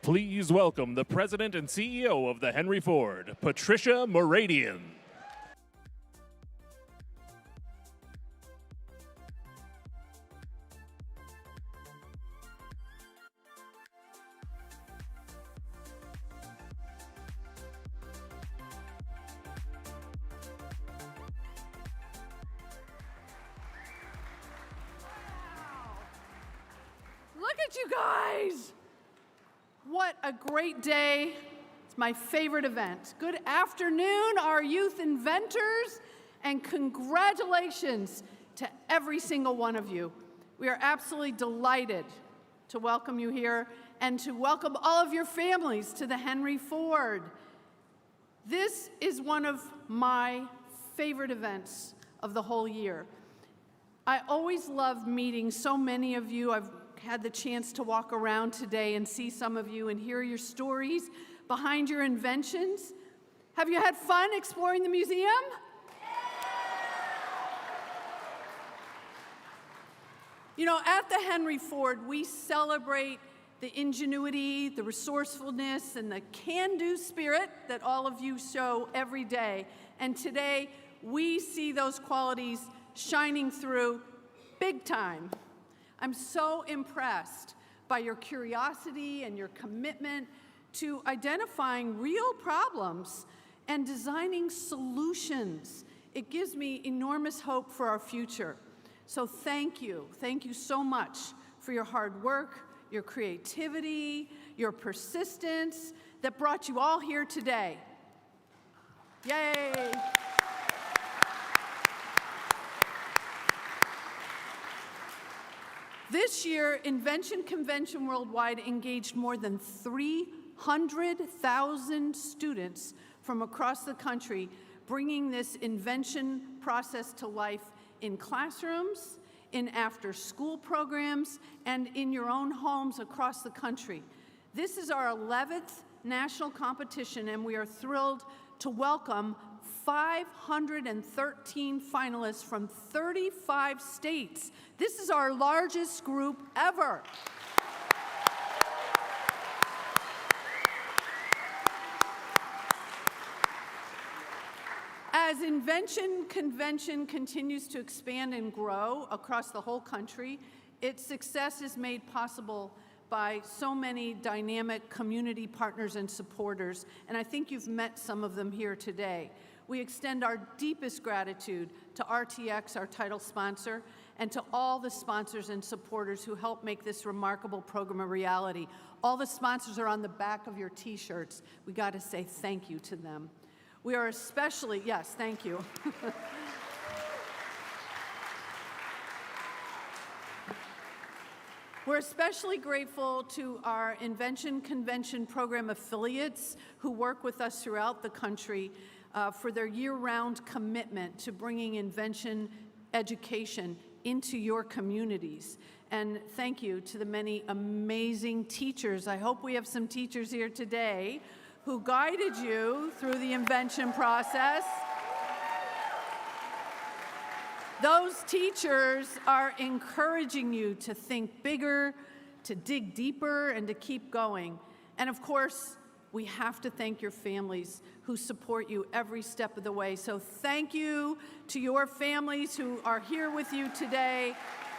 Please welcome the President and CEO of the Henry Ford, Patricia Mouradian. Look at you guys! What a great day. It's my favorite event. Good afternoon, our youth inventors, and congratulations to every single one of you. We are absolutely delighted to welcome you here and to welcome all of your families to the Henry Ford. This is one of my favorite events of the whole year. I always love meeting so many of you. I've had the chance to walk around today and see some of you and hear your stories behind your inventions. Have you had fun exploring the museum? You know, at the Henry Ford, we celebrate the ingenuity, the resourcefulness, and the can-do spirit that all of you show every day. And today, we see those qualities shining through big time. I'm so impressed by your curiosity and your commitment to identifying real problems and designing solutions. It gives me enormous hope for our future. So thank you. Thank you so much for your hard work, your creativity, your persistence that brought you all here today. Yay! This year, Invention Convention Worldwide engaged more than 300,000 students from across the country, bringing this invention process to life in classrooms, in after-school programs, and in your own homes across the country. This is our 11th national competition, and we are thrilled to welcome 513 finalists from 35 states. This is our largest group ever. As Invention Convention continues to expand and grow across the whole country, its success is made possible by so many dynamic community partners and supporters, and I think you've met some of them here today. We extend our deepest gratitude to RTX, our title sponsor, and to all the sponsors and supporters who help make this remarkable program a reality. All the sponsors are on the back of your t-shirts. We got to say thank you to them. We are especially, yes, thank you. We're especially grateful to our Invention Convention program affiliates who work with us throughout the country for their year-round commitment to bringing invention education into your communities. And thank you to the many amazing teachers. I hope we have some teachers here today who guided you through the invention process. Those teachers are encouraging you to think bigger, to dig deeper, and to keep going. And of course, we have to thank your families who support you every step of the way. So thank you to your families who are here with you today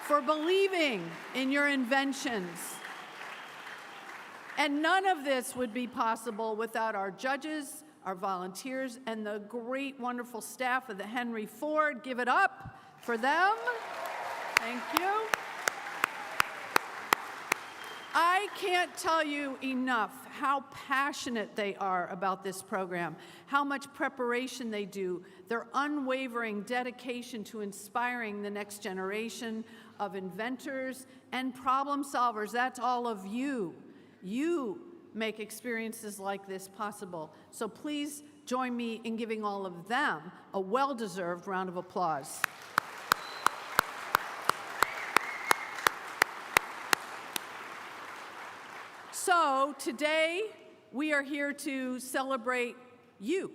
for believing in your inventions. And none of this would be possible without our judges, our volunteers, and the great, wonderful staff of the Henry Ford. Give it up for them. Thank you. I can't tell you enough how passionate they are about this program, how much preparation they do, their unwavering dedication to inspiring the next generation of inventors and problem solvers. That's all of you. You make experiences like this possible. So please join me in giving all of them a well-deserved round of applause. So today, we are here to celebrate you,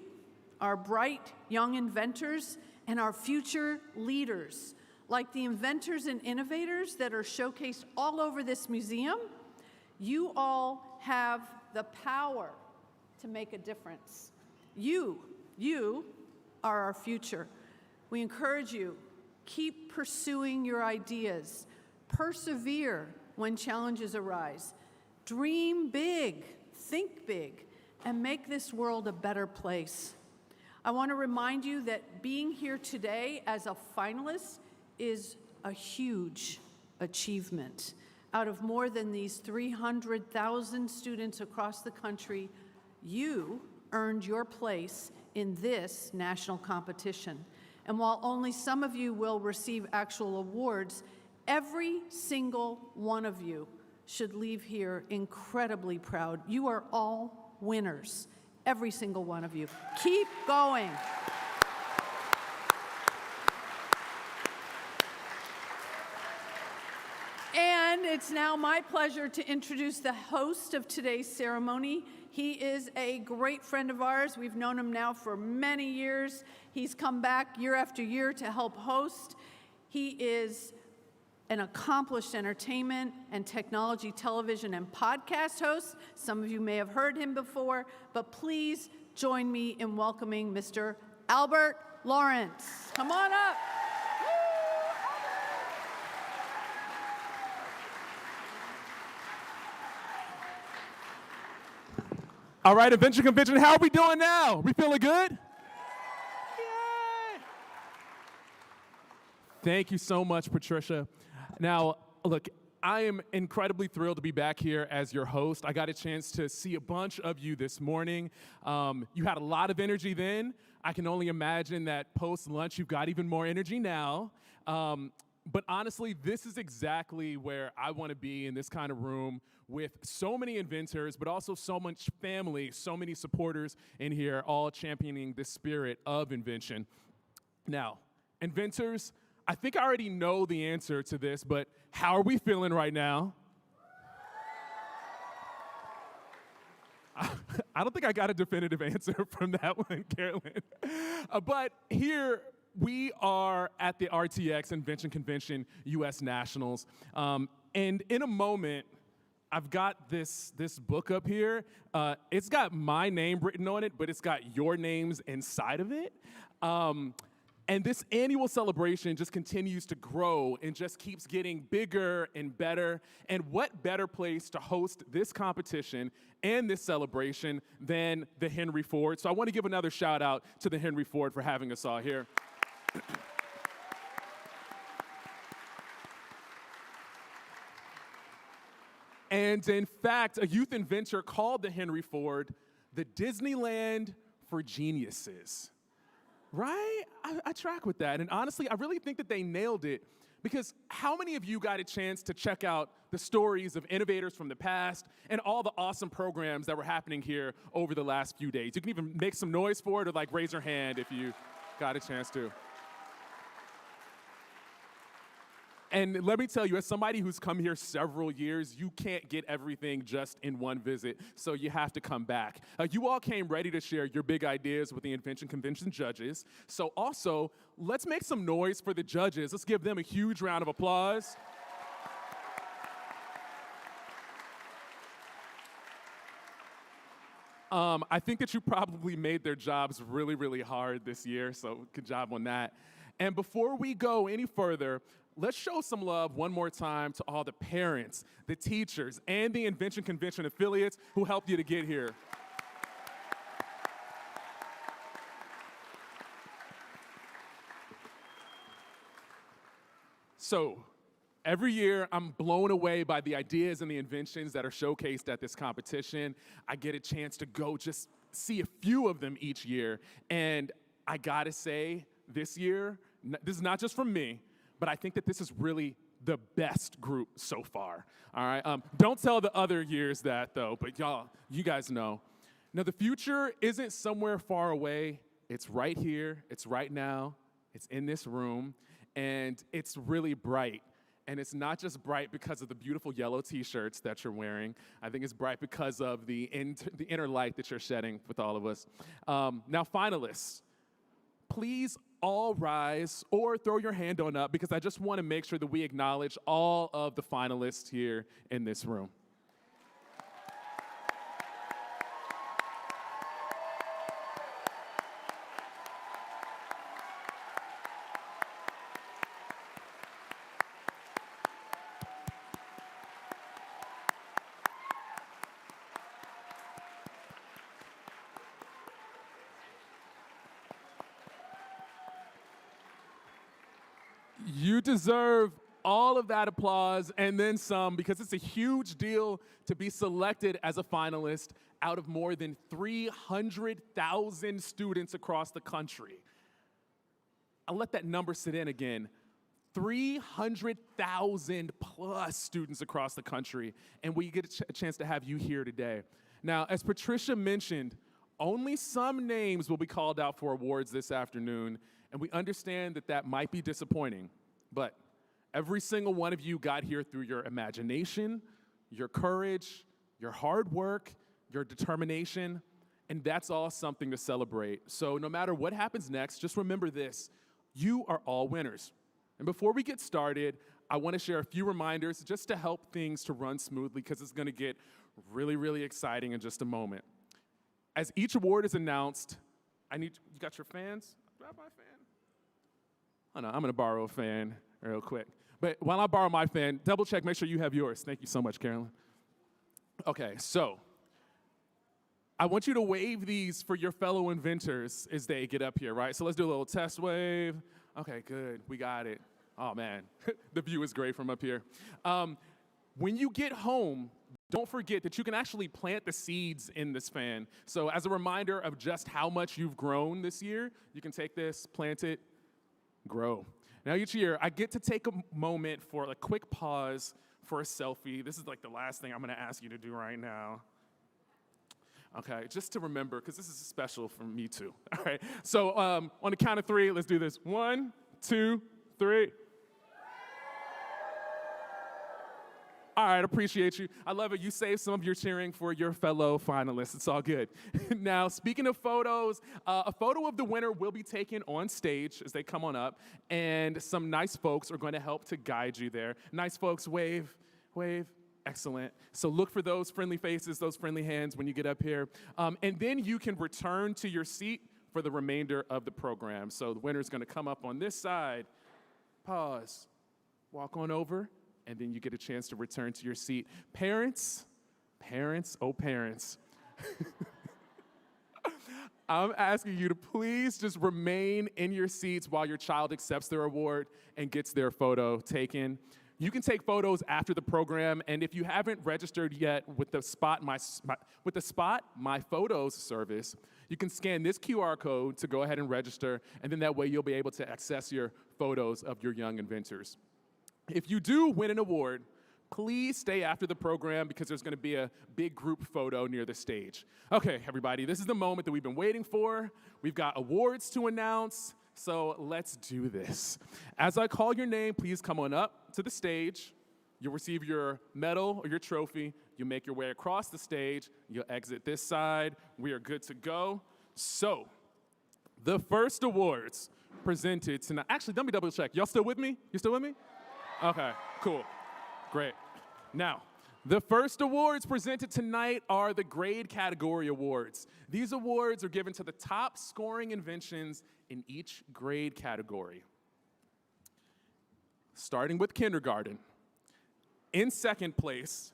our bright young inventors, and our future leaders, like the inventors and innovators that are showcased all over this museum. You all have the power to make a difference. You are our future. We encourage you, keep pursuing your ideas. Persevere when challenges arise. Dream big, think big, and make this world a better place. I want to remind you that being here today as a finalist is a huge achievement. Out of more than these 300,000 students across the country, you earned your place in this national competition. And while only some of you will receive actual awards, every single one of you should leave here incredibly proud. You are all winners, every single one of you. Keep going. And it's now my pleasure to introduce the host of today's ceremony. He is a great friend of ours. We've known him now for many years. He's come back year after year to help host. He is an accomplished entertainment and technology television and podcast host. Some of you may have heard him before, but please join me in welcoming Mr. Albert Lawrence. Come on up. All right, Invention Convention, how are we doing now? We feeling good? Yay! Thank you so much, Patricia. Now, look, I am incredibly thrilled to be back here as your host. I got a chance to see a bunch of you this morning. You had a lot of energy then. I can only imagine that post-lunch you've got even more energy now. But honestly, this is exactly where I want to be, in this kind of room with so many inventors, but also so much family, so many supporters in here, all championing the spirit of invention. Now, inventors, I think I already know the answer to this, but how are we feeling right now? I don't think I got a definitive answer from that one, Carolyn. But here, we are at the RTX Invention Convention U.S. Nationals. And in a moment, I've got this book up here. It's got my name written on it, but it's got your names inside of it. And this annual celebration just continues to grow and just keeps getting bigger and better. And what better place to host this competition and this celebration than the Henry Ford? So I want to give another shout out to the Henry Ford for having us all here. And in fact, a youth inventor called the Henry Ford the Disneyland for geniuses. Right? I track with that. And honestly, I really think that they nailed it, because how many of you got a chance to check out the stories of innovators from the past and all the awesome programs that were happening here over the last few days? You can even make some noise for it, or like raise your hand if you got a chance to. And let me tell you, as somebody who's come here several years, you can't get everything just in one visit, so you have to come back. You all came ready to share your big ideas with the Invention Convention judges. So also, let's make some noise for the judges. Let's give them a huge round of applause. I think that you probably made their jobs really, really hard this year, so good job on that. And before we go any further, let's show some love one more time to all the parents, the teachers, and the Invention Convention affiliates who helped you to get here. So, every year, I'm blown away by the ideas and the inventions that are showcased at this competition. I get a chance to go just see a few of them each year. And I gotta say, this year, this is not just from me, but I think that this is really the best group so far, all right? Don't tell the other years that, though, but y'all, you guys know. Now, the future isn't somewhere far away. It's right here. It's right now. It's in this room, and it's really bright. And it's not just bright because of the beautiful yellow T-shirts that you're wearing. I think it's bright because of the inner light that you're shedding with all of us. Now, finalists, please all rise or throw your hand on up, because I just want to make sure that we acknowledge all of the finalists here in this room. You deserve all of that applause and then some, because it's a huge deal to be selected as a finalist out of more than 300,000 students across the country. I'll let that number sit in again. 300,000 plus students across the country, and we get a chance to have you here today. Now, as Patricia mentioned, only some names will be called out for awards this afternoon, and we understand that that might be disappointing, but every single one of you got here through your imagination, your courage, your hard work, your determination, and that's all something to celebrate. So no matter what happens next, just remember this: you are all winners. And before we get started, I want to share a few reminders just to help things to run smoothly, because it's going to get really, really exciting in just a moment. As each award is announced, you got your fans? Grab my fan. Oh no, I'm going to borrow a fan real quick. But while I borrow my fan, double check, make sure you have yours. Thank you so much, Carolyn. Okay, so I want you to wave these for your fellow inventors as they get up here, right? So let's do a little test wave. Okay, good, we got it. Oh man, the view is great from up here. When you get home, don't forget that you can actually plant the seeds in this fan. So as a reminder of just how much you've grown this year, you can take this, plant it, grow. Now each year, I get to take a moment for a quick pause for a selfie. This is like the last thing I'm gonna ask you to do right now. Okay, just to remember, because this is special for me too. All right, so on the count of three, let's do this. 1, 2, 3. All right, appreciate you. I love it. You saved some of your cheering for your fellow finalists. It's all good. Now, speaking of photos, a photo of the winner will be taken on stage as they come on up, and some nice folks are going to help to guide you there. Nice folks, wave, wave. Excellent. So look for those friendly faces, those friendly hands when you get up here. And then you can return to your seat for the remainder of the program. So the winner's going to come up on this side, pause, walk on over, and then you get a chance to return to your seat. Parents, oh parents. I'm asking you to please just remain in your seats while your child accepts their award and gets their photo taken. You can take photos after the program, and if you haven't registered yet with the Spot My Photos service, you can scan this QR code to go ahead and register, and then that way you'll be able to access your photos of your young inventors. If you do win an award, please stay after the program, because there's going to be a big group photo near the stage. Okay, everybody, this is the moment that we've been waiting for. We've got awards to announce, so let's do this. As I call your name, please come on up to the stage. You'll receive your medal or your trophy. You make your way across the stage. You'll exit this side. We are good to go. So, the first awards presented tonight. Actually, let me double check. Y'all still with me? You still with me? Okay, cool, great. Now, the first awards presented tonight are the grade category awards. These awards are given to the top scoring inventions in each grade category. Starting with kindergarten. In second place,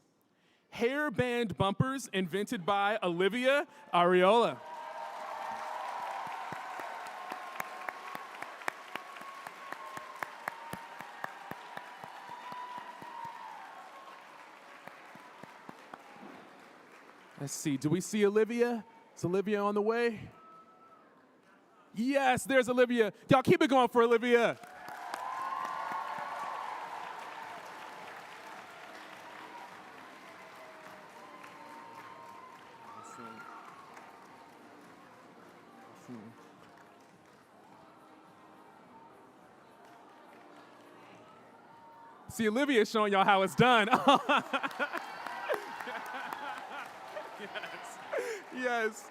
hairband bumpers invented by Olivia Ariola. Let's see, do we see Olivia? Is Olivia on the way? Yes, there's Olivia. Y'all keep it going for Olivia. See, Olivia is showing y'all how it's done. Yes.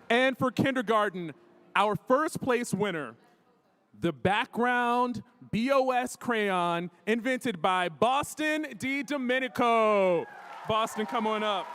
And for kindergarten, our first place winner, the background BOS crayon invented by Boston D. Domenico. Boston, come on up.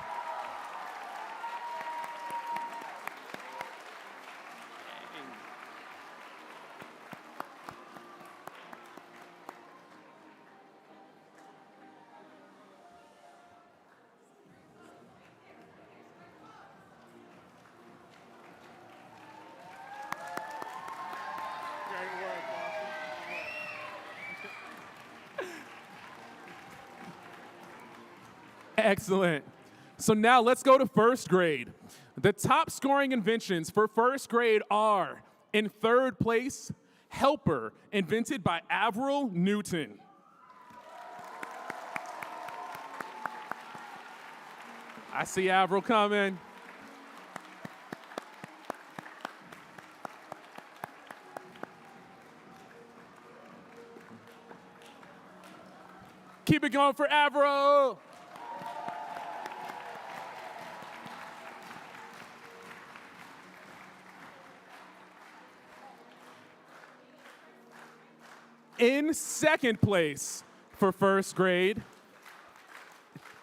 Great work, Excellent. So now let's go to first grade. The top scoring inventions for first grade are, in third place, helper, invented by Avril Newton. I see Avril coming. Keep it going for Avril. In second place for first grade,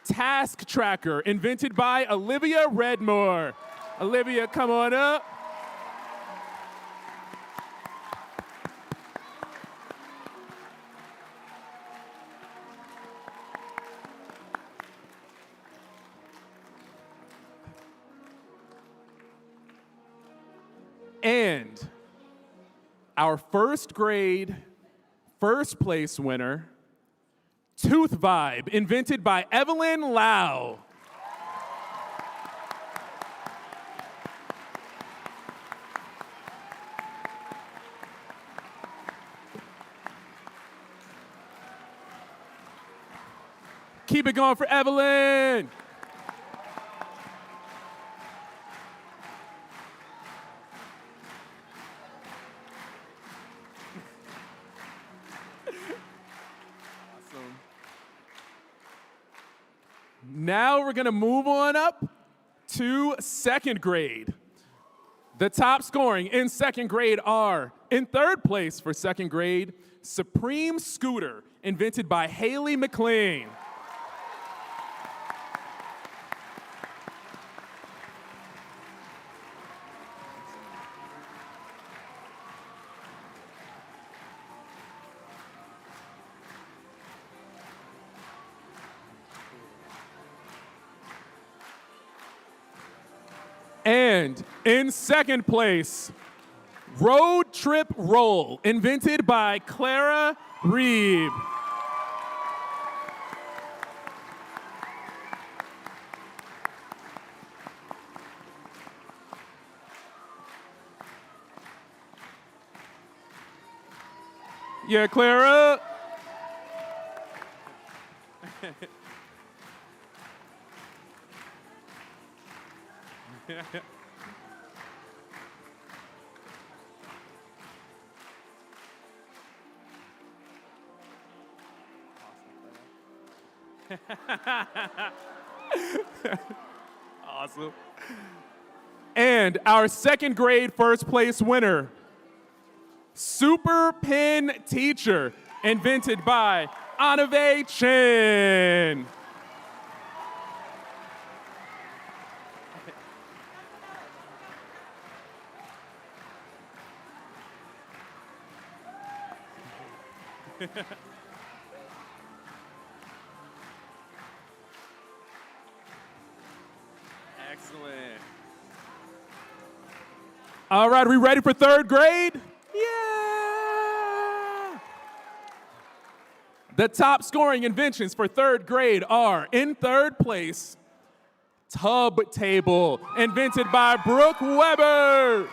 task tracker, invented by Olivia Redmore. Olivia, come on up. And our first grade first place winner, Tooth Vibe, invented by Evelyn Lau. Keep it going for Evelyn. Now we're gonna move on up to second grade. The top scoring in second grade are, in third place for second grade, Supreme Scooter, invented by Haley McLean. And in second place, Road Trip Roll, invented by Clara Reeve. Yeah, Clara. Awesome. And our second grade first place winner, Super Pen Teacher, invented by Anave Chen. Excellent. All right, are we ready for third grade? Yeah! The top scoring inventions for third grade are, in third place, Tub Table, invented by Brooke Weber.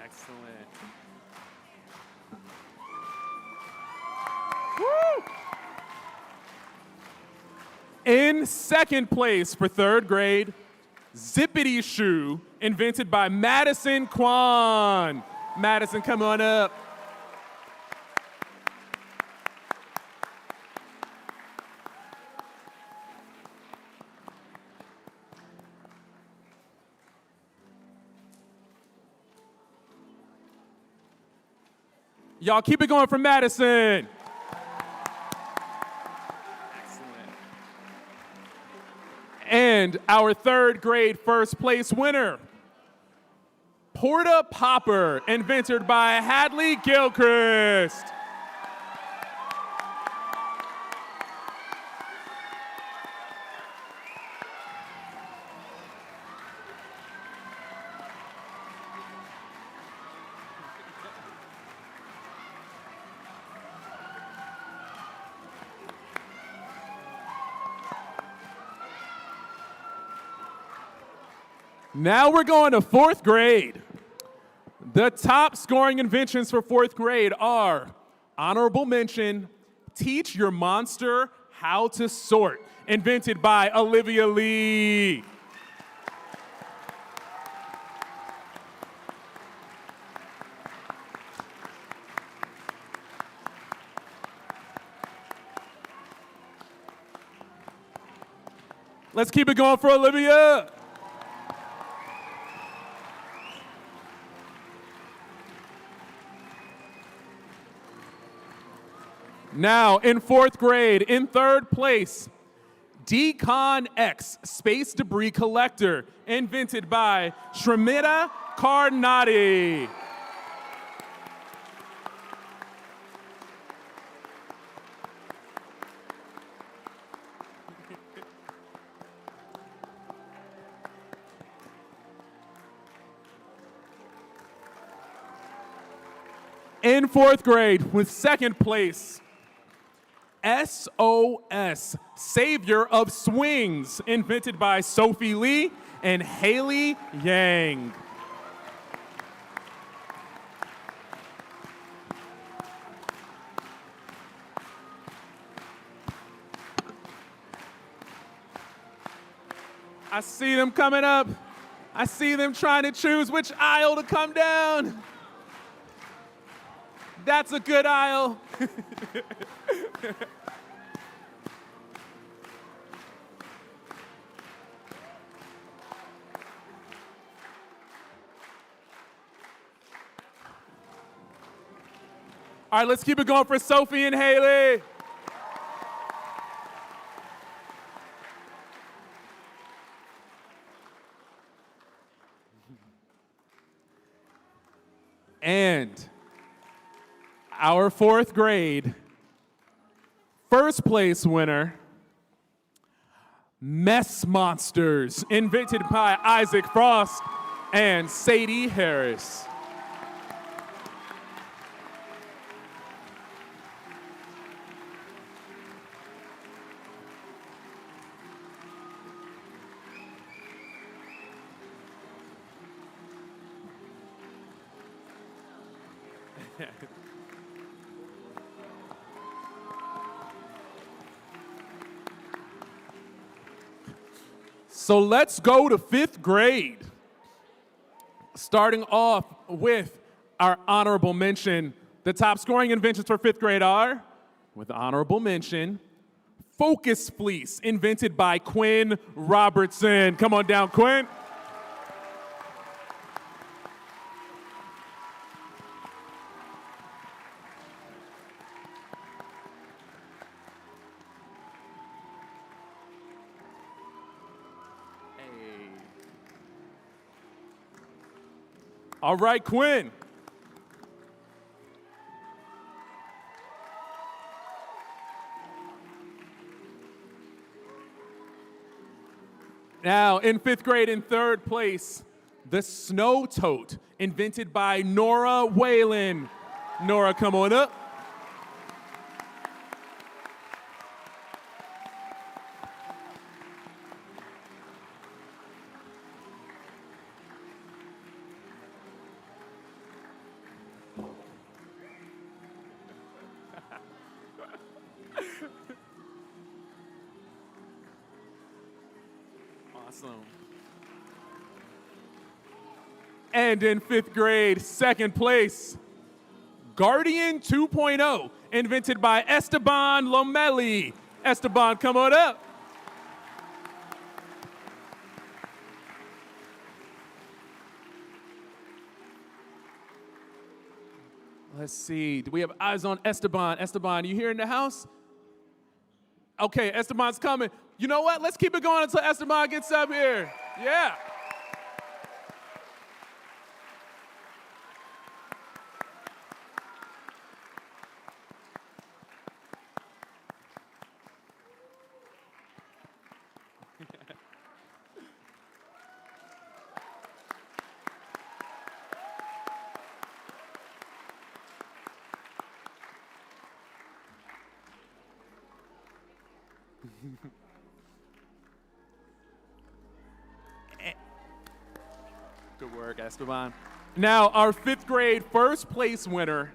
Excellent. Woo! In second place for third grade, Zippity Shoe, invented by Madison Kwan. Madison, come on up. Y'all keep it going for Madison. Excellent. And our third grade first place winner, Porta Popper, invented by Hadley Gilchrist. Now we're going to fourth grade. The top scoring inventions for fourth grade are honorable mention, teach your monster how to sort, invented by Olivia Lee. Let's keep it going for Olivia. Now, in fourth grade, in third place, Decon X Space Debris Collector, invented by Shramita Karnati. In fourth grade, with second place, SOS, Savior of Swings, invented by Sophie Lee and Haley Yang. I see them coming up. I see them trying to choose which aisle to come down. That's a good aisle. All right, let's keep it going for Sophie and Haley. And our fourth grade first place winner, Mess Monsters, invented by Isaac Frost and Sadie Harris. So let's go to fifth grade. Starting off with our honorable mention. The top scoring inventions for fifth grade are, with honorable mention, Focus Fleece, invented by Quinn Robertson. Come on down, Quinn. All right, Quinn. Now, in fifth grade, in third place, the Snow Tote, invented by Nora Whalen. Nora, come on up. Awesome. And in fifth grade, second place, Guardian 2.0, invented by Esteban Lomeli. Esteban, come on up. Let's see, do we have eyes on Esteban? Esteban, you here in the house? Okay, Esteban's coming. You know what? Let's keep it going until Esteban gets up here. Yeah. Good work, Esteban. Now, our 5th grade first place winner,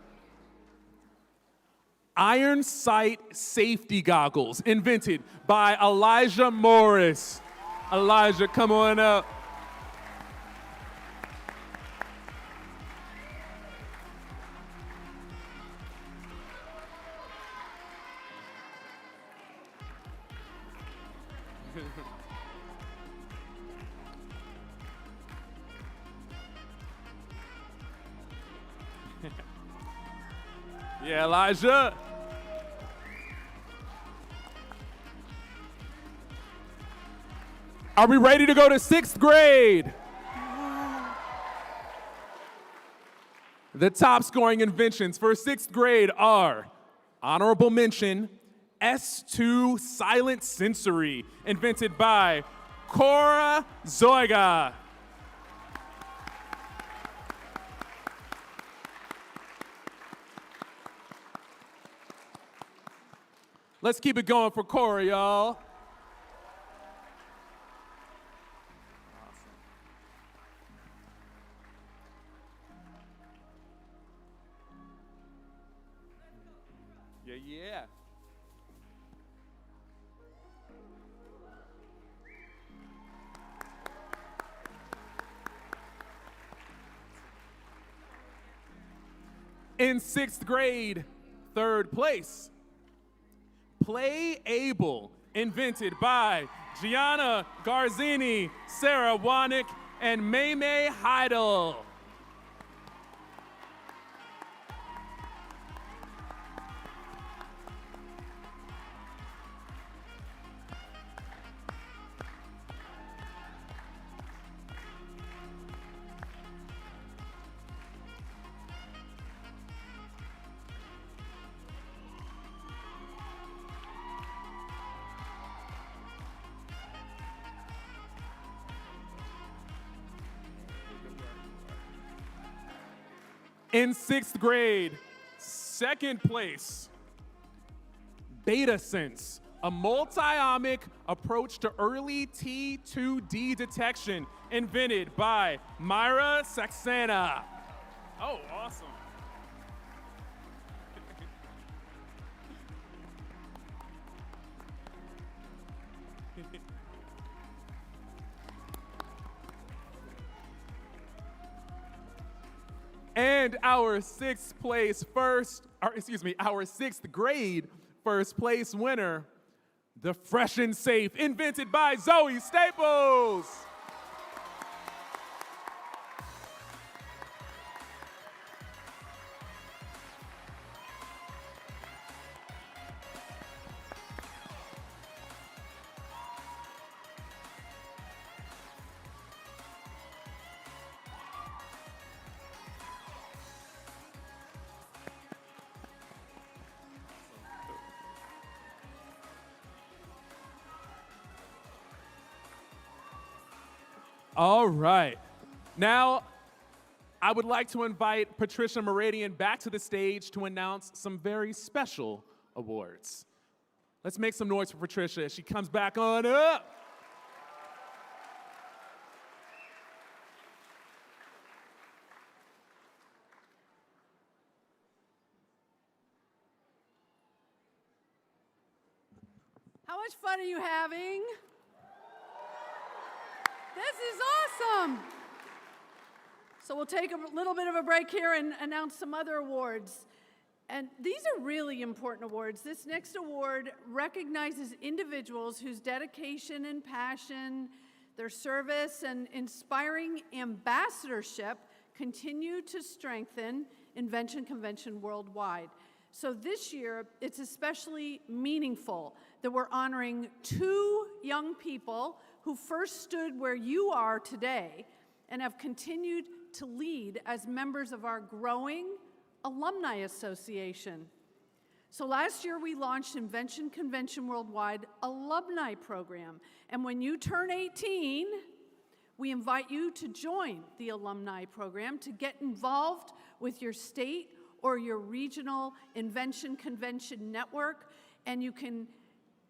Iron Sight Safety Goggles, invented by Elijah Morris. Elijah, come on up. Yeah, Elijah. Are we ready to go to 6th grade? The top scoring inventions for 6th grade are honorable mention, S2 Silent Sensory, invented by Cora Zoiga. Let's keep it going for Cora, y'all. Yeah. In 6th grade, 3rd place, Play Able, invented by Gianna Garzini, Sarah Wanick, and Maymay Heidel. In 6th grade, 2nd place, Beta Sense, a multi-omic approach to early T2D detection, invented by Myra Saxena. Oh, awesome. And our 6th grade first place winner, the Fresh and Safe, invented by Zoe Staples. All right. Now, I would like to invite Patricia Meridian back to the stage to announce some very special awards. Let's make some noise for Patricia as she comes back on up. How much fun are you having? This is awesome. So we'll take a little bit of a break here and announce some other awards. And these are really important awards. This next award recognizes individuals whose dedication and passion, their service and inspiring ambassadorship continue to strengthen Invention Convention worldwide. So this year, it's especially meaningful that we're honoring 2 young people who first stood where you are today and have continued to lead as members of our growing Alumni Association. So last year we launched Invention Convention Worldwide Alumni Program. And when you turn 18, we invite you to join the Alumni Program to get involved with your state or your regional Invention Convention network. And you can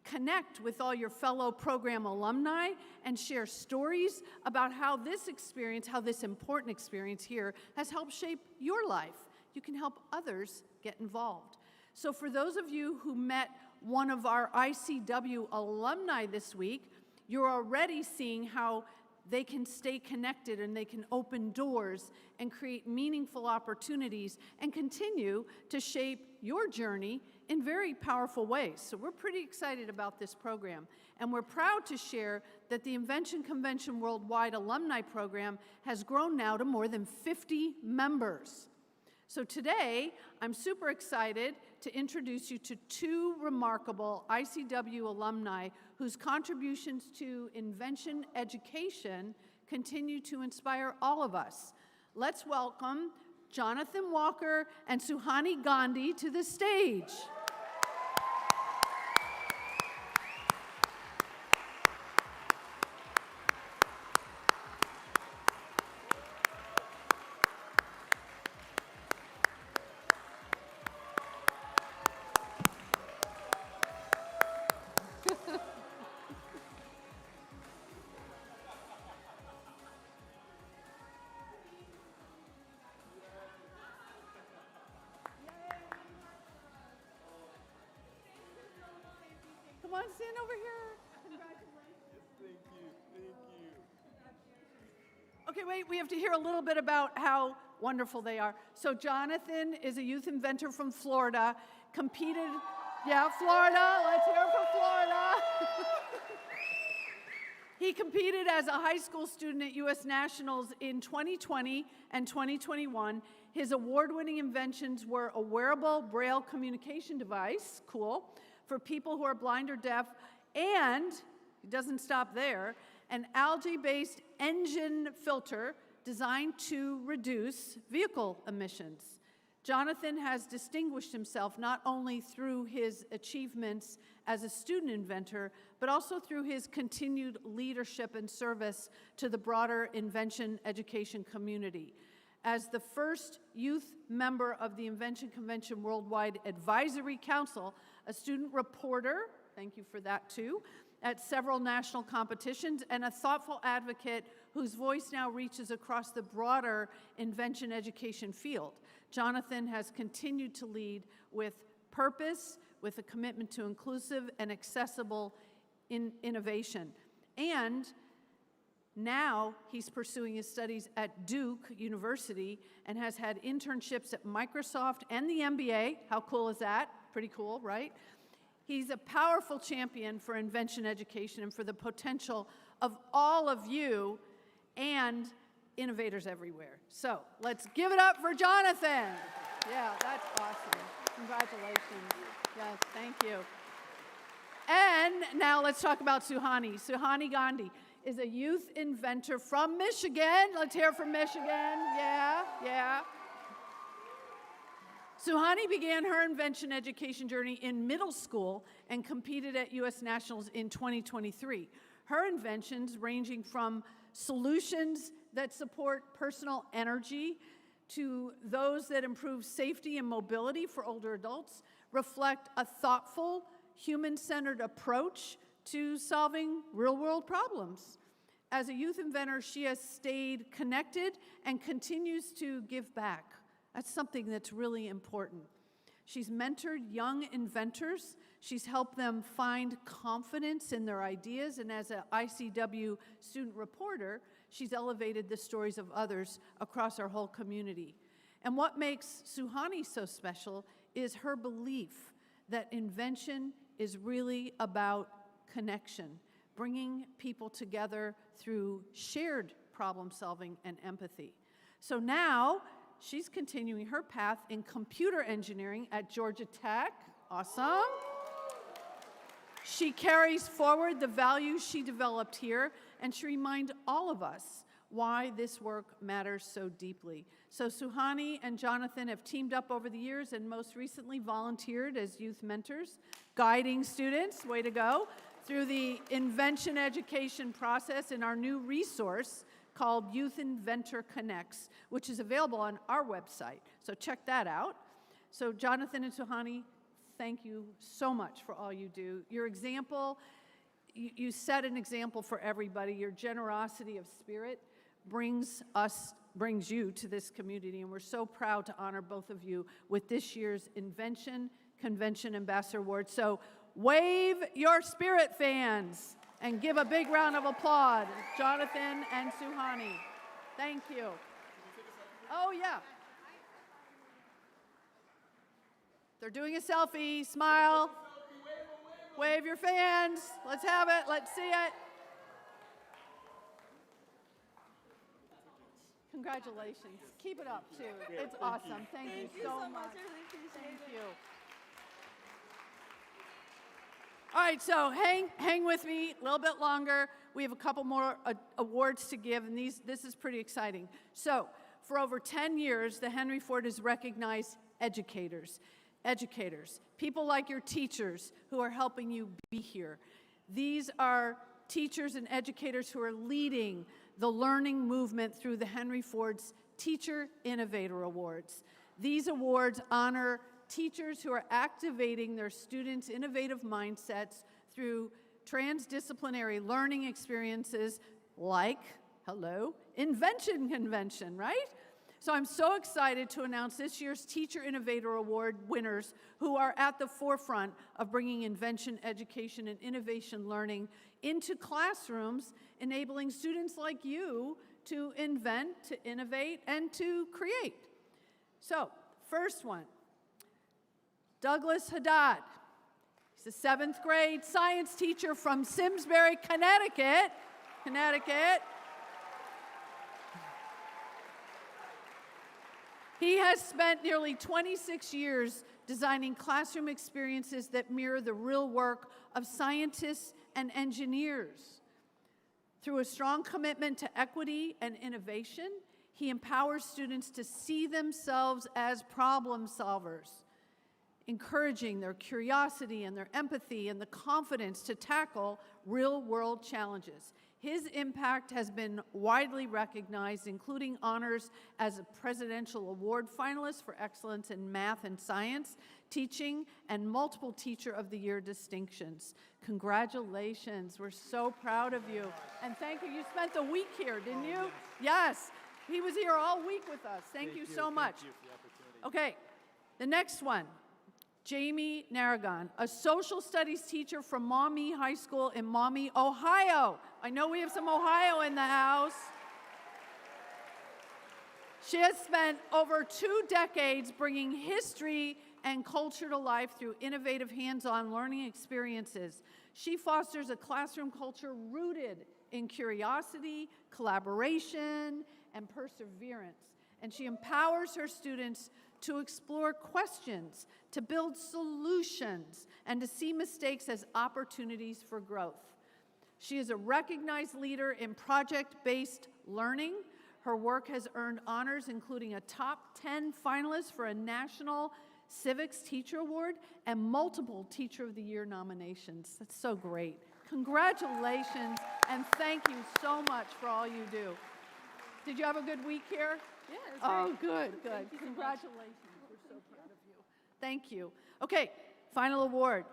connect with all your fellow program alumni, and share stories about how this experience, how this important experience here has helped shape your life. You can help others get involved. So for those of you who met one of our ICW alumni this week, you're already seeing how they can stay connected and they can open doors and create meaningful opportunities and continue to shape your journey in very powerful ways. So we're pretty excited about this program. And we're proud to share that the Invention Convention Worldwide Alumni Program has grown now to more than 50 members. So today, I'm super excited to introduce you to two remarkable ICW alumni whose contributions to invention education continue to inspire all of us. Let's welcome Jonathan Walker and Suhani Gandhi to the stage. Come on, stand over here. Congratulations. Thank you. Okay, wait, we have to hear a little bit about how wonderful they are. So Jonathan is a youth inventor from Florida, competed, yeah, Florida, let's hear it for Florida. He competed as a high school student at U.S. Nationals in 2020 and 2021. His award-winning inventions were a wearable Braille communication device, cool, for people who are blind or deaf, and, it doesn't stop there, an algae-based engine filter designed to reduce vehicle emissions. Jonathan has distinguished himself not only through his achievements as a student inventor, but also through his continued leadership and service to the broader invention education community. As the first youth member of the Invention Convention Worldwide Advisory Council, a student reporter, thank you for that too, at several national competitions, and a thoughtful advocate whose voice now reaches across the broader invention education field. Jonathan has continued to lead with purpose, with a commitment to inclusive and accessible innovation. And now he's pursuing his studies at Duke University and has had internships at Microsoft and the MBA. How cool is that? Pretty cool, right? He's a powerful champion for invention education and for the potential of all of you and innovators everywhere. So let's give it up for Jonathan. Yeah, that's awesome. Congratulations. Yes, thank you. And now let's talk about Suhani. Suhani Gandhi is a youth inventor from Michigan. Let's hear it from Michigan. Yeah. Suhani began her invention education journey in middle school and competed at U.S. Nationals in 2023. Her inventions, ranging from solutions that support personal energy to those that improve safety and mobility for older adults, reflect a thoughtful, human-centered approach to solving real-world problems. As a youth inventor, she has stayed connected and continues to give back. That's something that's really important. She's mentored young inventors. She's helped them find confidence in their ideas, and as an ICW student reporter, she's elevated the stories of others across our whole community. And what makes Suhani so special is her belief that invention is really about connection, bringing people together through shared problem solving and empathy. So now, she's continuing her path in computer engineering at Georgia Tech. Awesome. She carries forward the values she developed here, and she reminds all of us why this work matters so deeply. So Suhani and Jonathan have teamed up over the years and most recently volunteered as youth mentors, guiding students, way to go, through the invention education process in our new resource called Youth Inventor Connects, which is available on our website. So check that out. So Jonathan and Suhani, thank you so much for all you do. Your example, you set an example for everybody. Your generosity of spirit brings you to this community, and we're so proud to honor both of you with this year's Invention Convention Ambassador Award. So wave your spirit, fans, and give a big round of applause, Jonathan and Suhani. Thank you. Oh, yeah. They're doing a selfie. Smile. Wave your fans. Let's have it. Let's see it. Congratulations. Keep it up, too. It's awesome. Thank you so much. Thank you. All right, so hang with me a little bit longer. We have a couple more awards to give, and this is pretty exciting. So, for over 10 years, the Henry Ford has recognized educators, people like your teachers who are helping you be here. These are teachers and educators who are leading the learning movement through the Henry Ford's Teacher Innovator Awards. These awards honor teachers who are activating their students' innovative mindsets through transdisciplinary learning experiences like, Invention Convention, right? So I'm so excited to announce this year's Teacher Innovator Award winners who are at the forefront of bringing invention, education, and innovation learning into classrooms, enabling students like you to invent, to innovate, and to create. So, first one, Douglas Haddad. He's a 7th grade science teacher from Simsbury, Connecticut. He has spent nearly 26 years designing classroom experiences that mirror the real work of scientists and engineers. Through a strong commitment to equity and innovation, he empowers students to see themselves as problem solvers, encouraging their curiosity and their empathy and the confidence to tackle real-world challenges. His impact has been widely recognized, including honors as a Presidential Award finalist for excellence in math and science teaching and multiple Teacher of the Year distinctions. Congratulations. We're so proud of you. And thank you. You spent a week here, didn't you? Yes. He was here all week with us. Thank you so much. Thank you for the opportunity. Okay. The next one. Jamie Narragon, a social studies teacher from Maumee High School in Maumee, Ohio. I know we have some Ohio in the house. She has spent over 2 decades bringing history and culture to life through innovative hands-on learning experiences. She fosters a classroom culture rooted in curiosity, collaboration, and perseverance. And she empowers her students to explore questions, to build solutions, and to see mistakes as opportunities for growth. She is a recognized leader in project-based learning. Her work has earned honors, including a top 10 finalist for a National Civics Teacher Award and multiple Teacher of the Year nominations. That's so great. Congratulations, and thank you so much for all you do. Did you have a good week here? Yeah, it was Oh, great. good. Congratulations. We're so proud of you. Thank you. Okay, final award.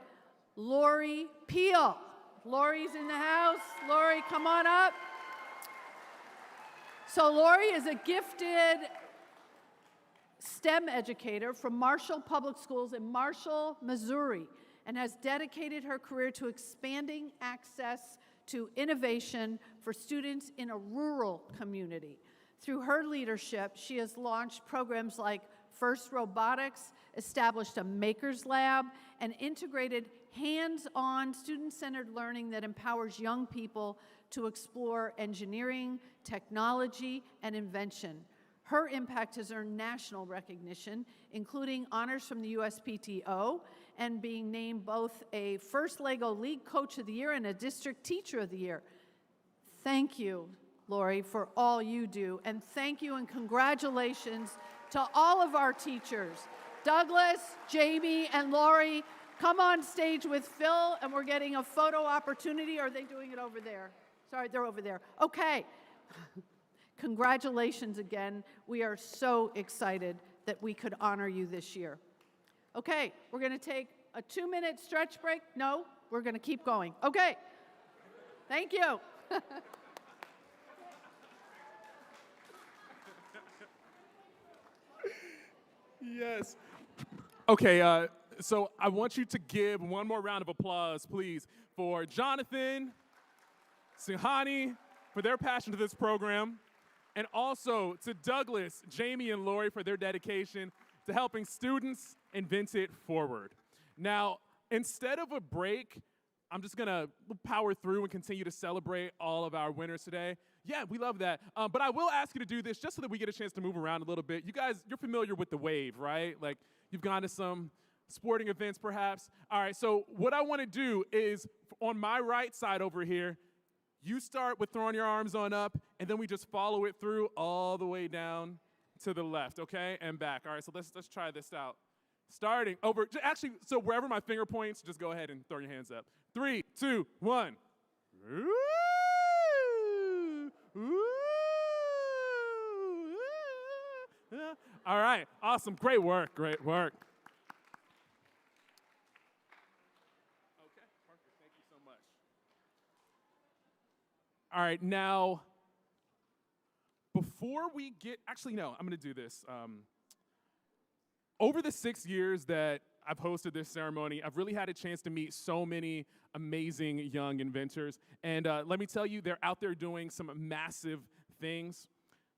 Lori Peel. Lori's in the house. Lori, come on up. So Lori is a gifted STEM educator from Marshall Public Schools in Marshall, Missouri, and has dedicated her career to expanding access to innovation for students in a rural community. Through her leadership, she has launched programs like FIRST Robotics, established a Makers Lab, and integrated hands-on student-centered learning that empowers young people to explore engineering, technology, and invention. Her impact has earned national recognition, including honors from the USPTO and being named both a First LEGO League Coach of the Year and a District Teacher of the Year. Thank you, Lori, for all you do, and thank you and congratulations to all of our teachers. Douglas, Jamie, and Lori, come on stage with Phil, and we're getting a photo opportunity. Or are they doing it over there? Sorry, they're over there. Okay. Congratulations again. We are so excited that we could honor you this year. Okay, we're going to take a 2-minute stretch break? No, we're going to keep going. Okay. Thank you. Yes. Okay, so I want you to give one more round of applause, please, for Jonathan, Suhani, for their passion to this program, and also to Douglas, Jamie, and Lori for their dedication to helping students invent it forward. Now, instead of a break, I'm just gonna power through and continue to celebrate all of our winners today. Yeah, we love that. But I will ask you to do this just so that we get a chance to move around a little bit. You guys, you're familiar with the wave, right? Like, you've gone to some sporting events, perhaps. All right, so what I wanna do is, on my right side over here, you start with throwing your arms on up, and then we just follow it through all the way down to the left, okay? And back. All right, so let's try this out. Starting over, actually, so wherever my finger points, just go ahead and throw your hands up. 3, 2, 1. Ooh, ooh, ooh. All right, awesome, great work, great work. Okay, perfect, thank you so much. All right, now, before we get, actually no, I'm gonna do this. Over the 6 years that I've hosted this ceremony, I've really had a chance to meet so many amazing young inventors. And let me tell you, they're out there doing some massive things.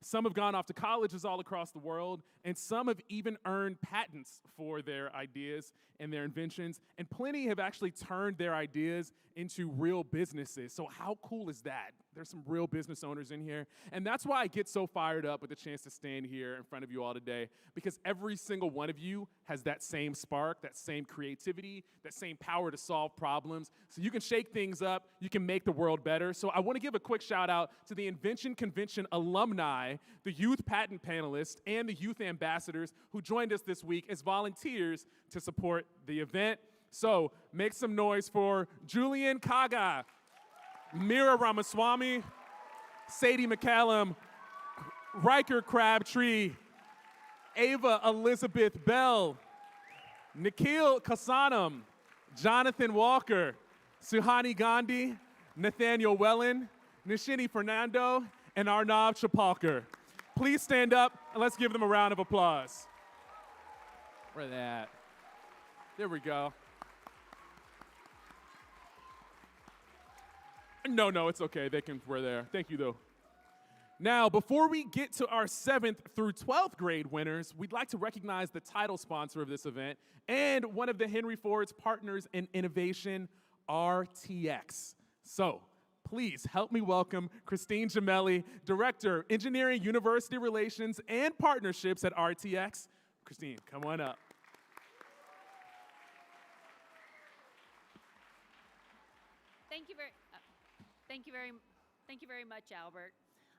Some have gone off to colleges all across the world, and some have even earned patents for their ideas and their inventions, and plenty have actually turned their ideas into real businesses. So how cool is that? There's some real business owners in here, and that's why I get so fired up with the chance to stand here in front of you all today, because every single one of you has that same spark, that same creativity, that same power to solve problems. So you can shake things up, you can make the world better. So I want to give a quick shout out to the Invention Convention alumni, the youth patent panelists, and the youth ambassadors who joined us this week as volunteers to support the event. So make some noise for Julian Kaga, Mira Ramaswamy, Sadie McCallum, Riker Crabtree, Ava Elizabeth Bell, Nikhil Kasanam, Jonathan Walker, Suhani Gandhi, Nathaniel Wellen, Nishini Fernando, and Arnav Chapalkar. Please stand up and let's give them a round of applause. Where are they at? There we go. No, it's okay. We're there. Thank you, though. Now, before we get to our 7th through 12th grade winners, we'd like to recognize the title sponsor of this event and one of the Henry Ford's partners in innovation, RTX. So, please help me welcome Christine Gemelli, Director, Engineering, University Relations, and Partnerships at RTX. Christine, come on up. Thank you very much, Albert.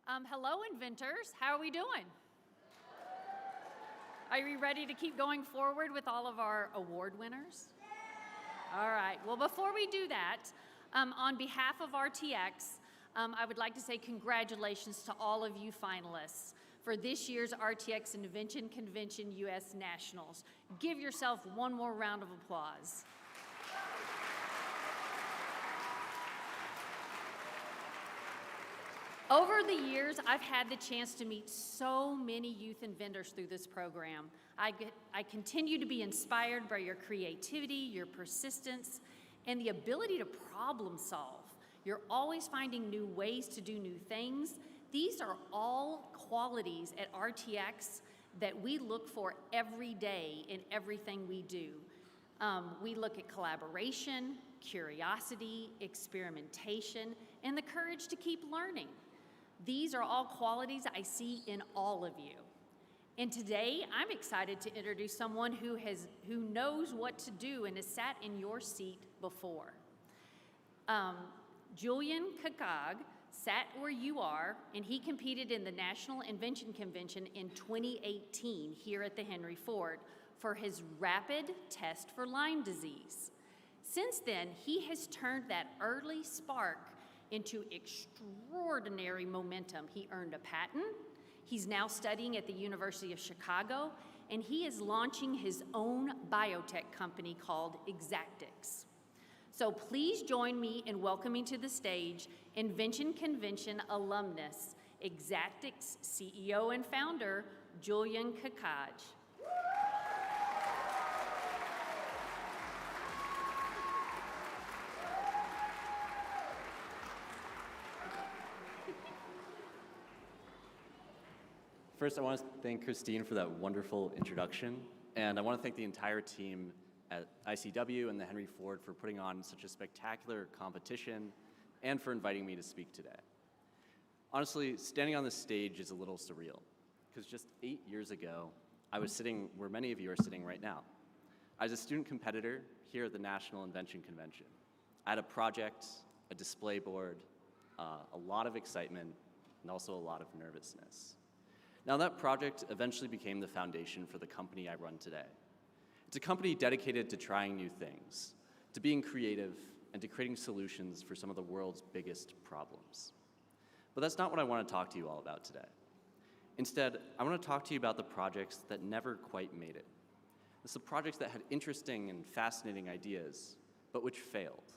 Hello, inventors. How are we doing? Are you ready to keep going forward with all of our award winners? All right. Well, before we do that, on behalf of RTX, I would like to say congratulations to all of you finalists for this year's RTX Invention Convention U.S. Nationals. Give yourself one more round of applause. Over the years, I've had the chance to meet so many youth inventors through this program. I continue to be inspired by your creativity, your persistence, and the ability to problem solve. You're always finding new ways to do new things. These are all qualities at RTX that we look for every day in everything we do. We look at collaboration, curiosity, experimentation, and the courage to keep learning. These are all qualities I see in all of you. And today, I'm excited to introduce someone who knows what to do and has sat in your seat before. Julian Kakag sat where you are, and he competed in the National Invention Convention in 2018 here at the Henry Ford for his rapid test for Lyme disease. Since then, he has turned that early spark into extraordinary momentum. He earned a patent. He's now studying at the University of Chicago, and he is launching his own biotech company called Exactix. So please join me in welcoming to the stage Invention Convention alumnus, Exactix CEO and founder, Julian Kakaj. First, I want to thank Christine for that wonderful introduction, and I want to thank the entire team at ICW and the Henry Ford for putting on such a spectacular competition and for inviting me to speak today. Honestly, standing on this stage is a little surreal, because just 8 years ago, I was sitting where many of you are sitting right now. I was a student competitor here at the National Invention Convention. I had a project, a display board, a lot of excitement, and also a lot of nervousness. Now, that project eventually became the foundation for the company I run today. It's a company dedicated to trying new things, to being creative, and to creating solutions for some of the world's biggest problems. But that's not what I want to talk to you all about today. Instead, I want to talk to you about the projects that never quite made it. It's the projects that had interesting and fascinating ideas, but which failed,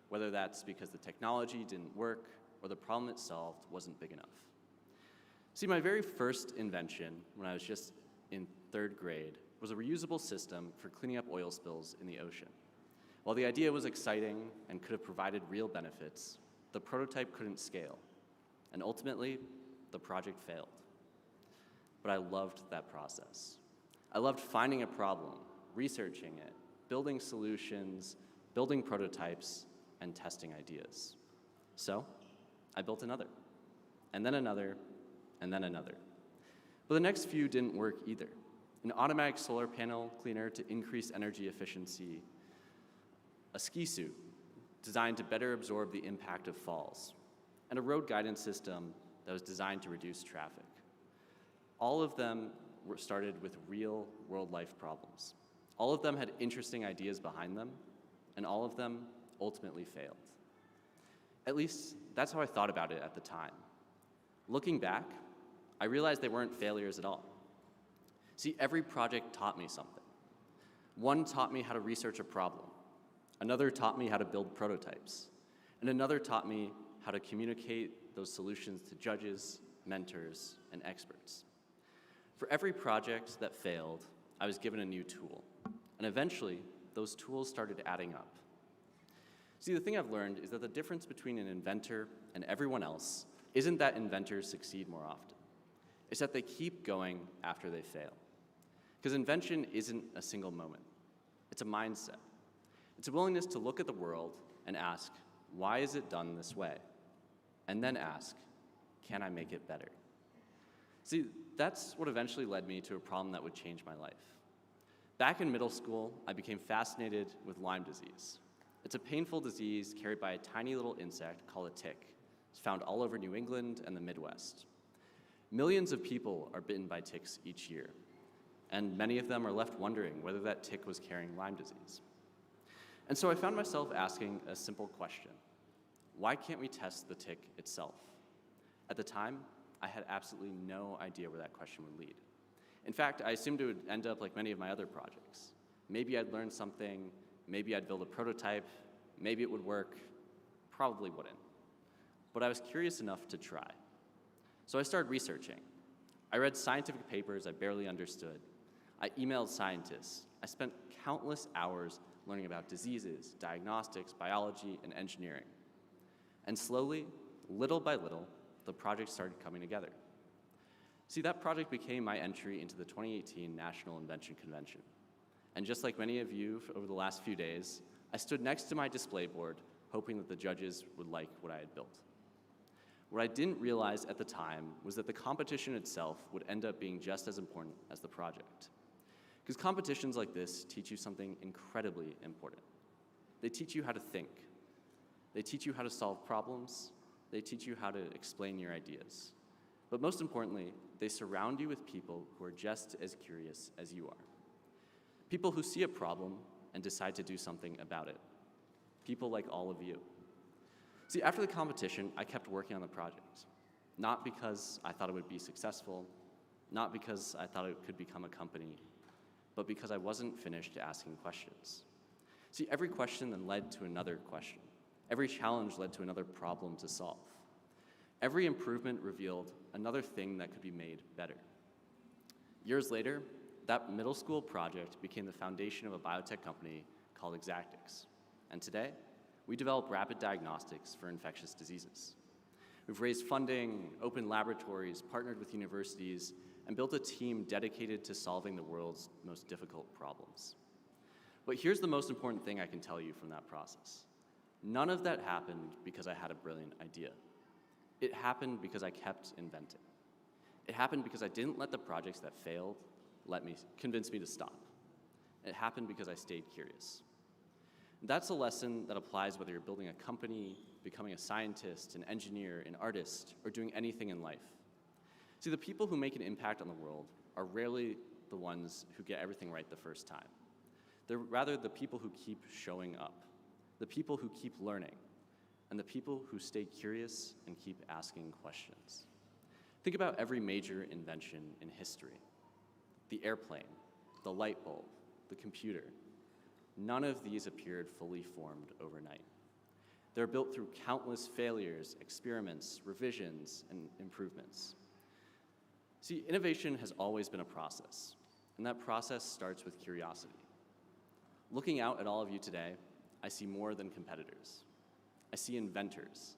whether that's because the technology didn't work or the problem it solved wasn't big enough. See, my very first invention, when I was just in 3rd grade, was a reusable system for cleaning up oil spills in the ocean. While the idea was exciting and could have provided real benefits, the prototype couldn't scale, and ultimately, the project failed. But I loved that process. I loved finding a problem, researching it, building solutions, building prototypes, and testing ideas. So, I built another, and then another, and then another. But the next few didn't work either. An automatic solar panel cleaner to increase energy efficiency, a ski suit designed to better absorb the impact of falls, and a road guidance system that was designed to reduce traffic. All of them were started with real world life problems. All of them had interesting ideas behind them, and all of them ultimately failed. At least, that's how I thought about it at the time. Looking back, I realized they weren't failures at all. See, every project taught me something. One taught me how to research a problem. Another taught me how to build prototypes. And another taught me how to communicate those solutions to judges, mentors, and experts. For every project that failed, I was given a new tool. And eventually, those tools started adding up. See, the thing I've learned is that the difference between an inventor and everyone else isn't that inventors succeed more often. It's that they keep going after they fail. Because invention isn't a single moment. It's a mindset. It's a willingness to look at the world and ask, why is it done this way? And then ask, can I make it better? See, that's what eventually led me to a problem that would change my life. Back in middle school, I became fascinated with Lyme disease. It's a painful disease carried by a tiny little insect called a tick. It's found all over New England and the Midwest. Millions of people are bitten by ticks each year, and many of them are left wondering whether that tick was carrying Lyme disease. And so I found myself asking a simple question. Why can't we test the tick itself? At the time, I had absolutely no idea where that question would lead. In fact, I assumed it would end up like many of my other projects. Maybe I'd learn something, maybe I'd build a prototype, maybe it would work, probably wouldn't. But I was curious enough to try. So I started researching. I read scientific papers I barely understood. I emailed scientists. I spent countless hours learning about diseases, diagnostics, biology, and engineering. And slowly, little by little, the project started coming together. See, that project became my entry into the 2018 National Invention Convention. And just like many of you over the last few days, I stood next to my display board, hoping that the judges would like what I had built. What I didn't realize at the time was that the competition itself would end up being just as important as the project. Because competitions like this teach you something incredibly important. They teach you how to think. They teach you how to solve problems. They teach you how to explain your ideas. But most importantly, they surround you with people who are just as curious as you are. People who see a problem and decide to do something about it. People like all of you. See, after the competition, I kept working on the project. Not because I thought it would be successful, not because I thought it could become a company, but because I wasn't finished asking questions. See, every question then led to another question. Every challenge led to another problem to solve. Every improvement revealed another thing that could be made better. Years later, that middle school project became the foundation of a biotech company called Exactix. And today, we develop rapid diagnostics for infectious diseases. We've raised funding, opened laboratories, partnered with universities, and built a team dedicated to solving the world's most difficult problems. But here's the most important thing I can tell you from that process. None of that happened because I had a brilliant idea. It happened because I kept inventing. It happened because I didn't let the projects that failed convince me to stop. It happened because I stayed curious. That's a lesson that applies whether you're building a company, becoming a scientist, an engineer, an artist, or doing anything in life. See, the people who make an impact on the world are rarely the ones who get everything right the first time. They're rather the people who keep showing up, the people who keep learning, and the people who stay curious and keep asking questions. Think about every major invention in history. The airplane, the light bulb, the computer. None of these appeared fully formed overnight. They're built through countless failures, experiments, revisions, and improvements. See, innovation has always been a process, and that process starts with curiosity. Looking out at all of you today, I see more than competitors. I see inventors.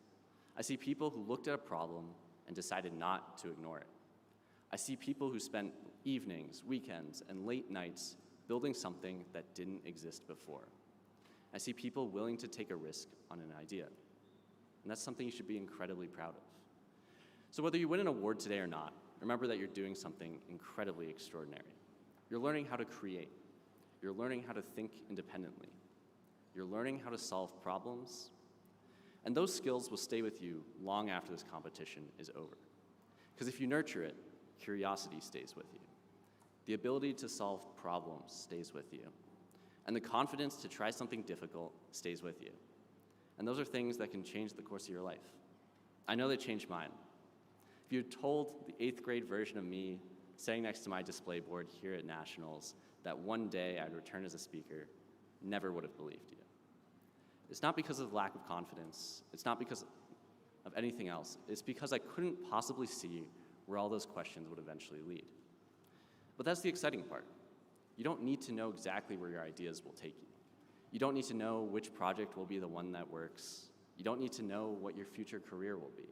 I see people who looked at a problem and decided not to ignore it. I see people who spent evenings, weekends, and late nights building something that didn't exist before. I see people willing to take a risk on an idea. And that's something you should be incredibly proud of. So whether you win an award today or not, remember that you're doing something incredibly extraordinary. You're learning how to create. You're learning how to think independently. You're learning how to solve problems. And those skills will stay with you long after this competition is over. Because if you nurture it, curiosity stays with you. The ability to solve problems stays with you. And the confidence to try something difficult stays with you. And those are things that can change the course of your life. I know they changed mine. If you had told the 8th grade version of me sitting next to my display board here at Nationals that one day I'd return as a speaker, never would have believed you. It's not because of lack of confidence. It's not because of anything else. It's because I couldn't possibly see where all those questions would eventually lead. But that's the exciting part. You don't need to know exactly where your ideas will take you. You don't need to know which project will be the one that works. You don't need to know what your future career will be.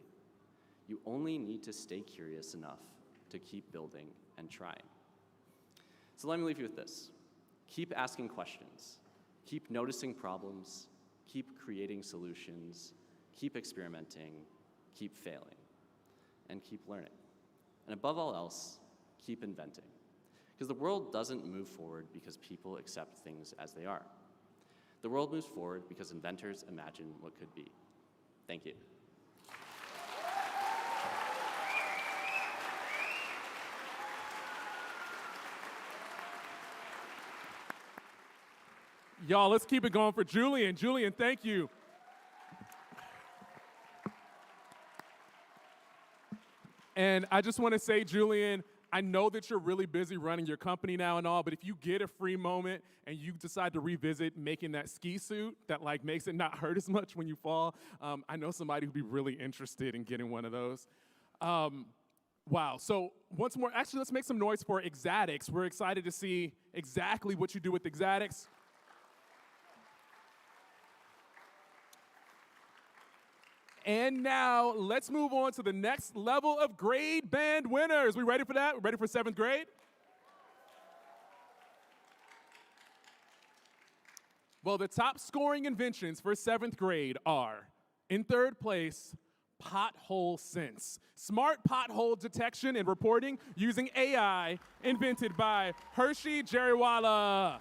You only need to stay curious enough to keep building and trying. So let me leave you with this. Keep asking questions. Keep noticing problems. Keep creating solutions. Keep experimenting. Keep failing. And keep learning. And above all else, keep inventing. Because the world doesn't move forward because people accept things as they are. The world moves forward because inventors imagine what could be. Thank you. Y'all, let's keep it going for Julian. Julian, thank you. And I just want to say, Julian, I know that you're really busy running your company now and all, but if you get a free moment and you decide to revisit making that ski suit that like makes it not hurt as much when you fall, I know somebody who'd be really interested in getting one of those. Wow, so once more, actually let's make some noise for Exactix. We're excited to see exactly what you do with Exactix. And now, let's move on to the next level of grade band winners. We ready for that? We ready for 7th grade? Well, the top scoring inventions for 7th grade are, in 3rd place, Pothole Sense. Smart pothole detection and reporting using AI, invented by Hershey Jariwala.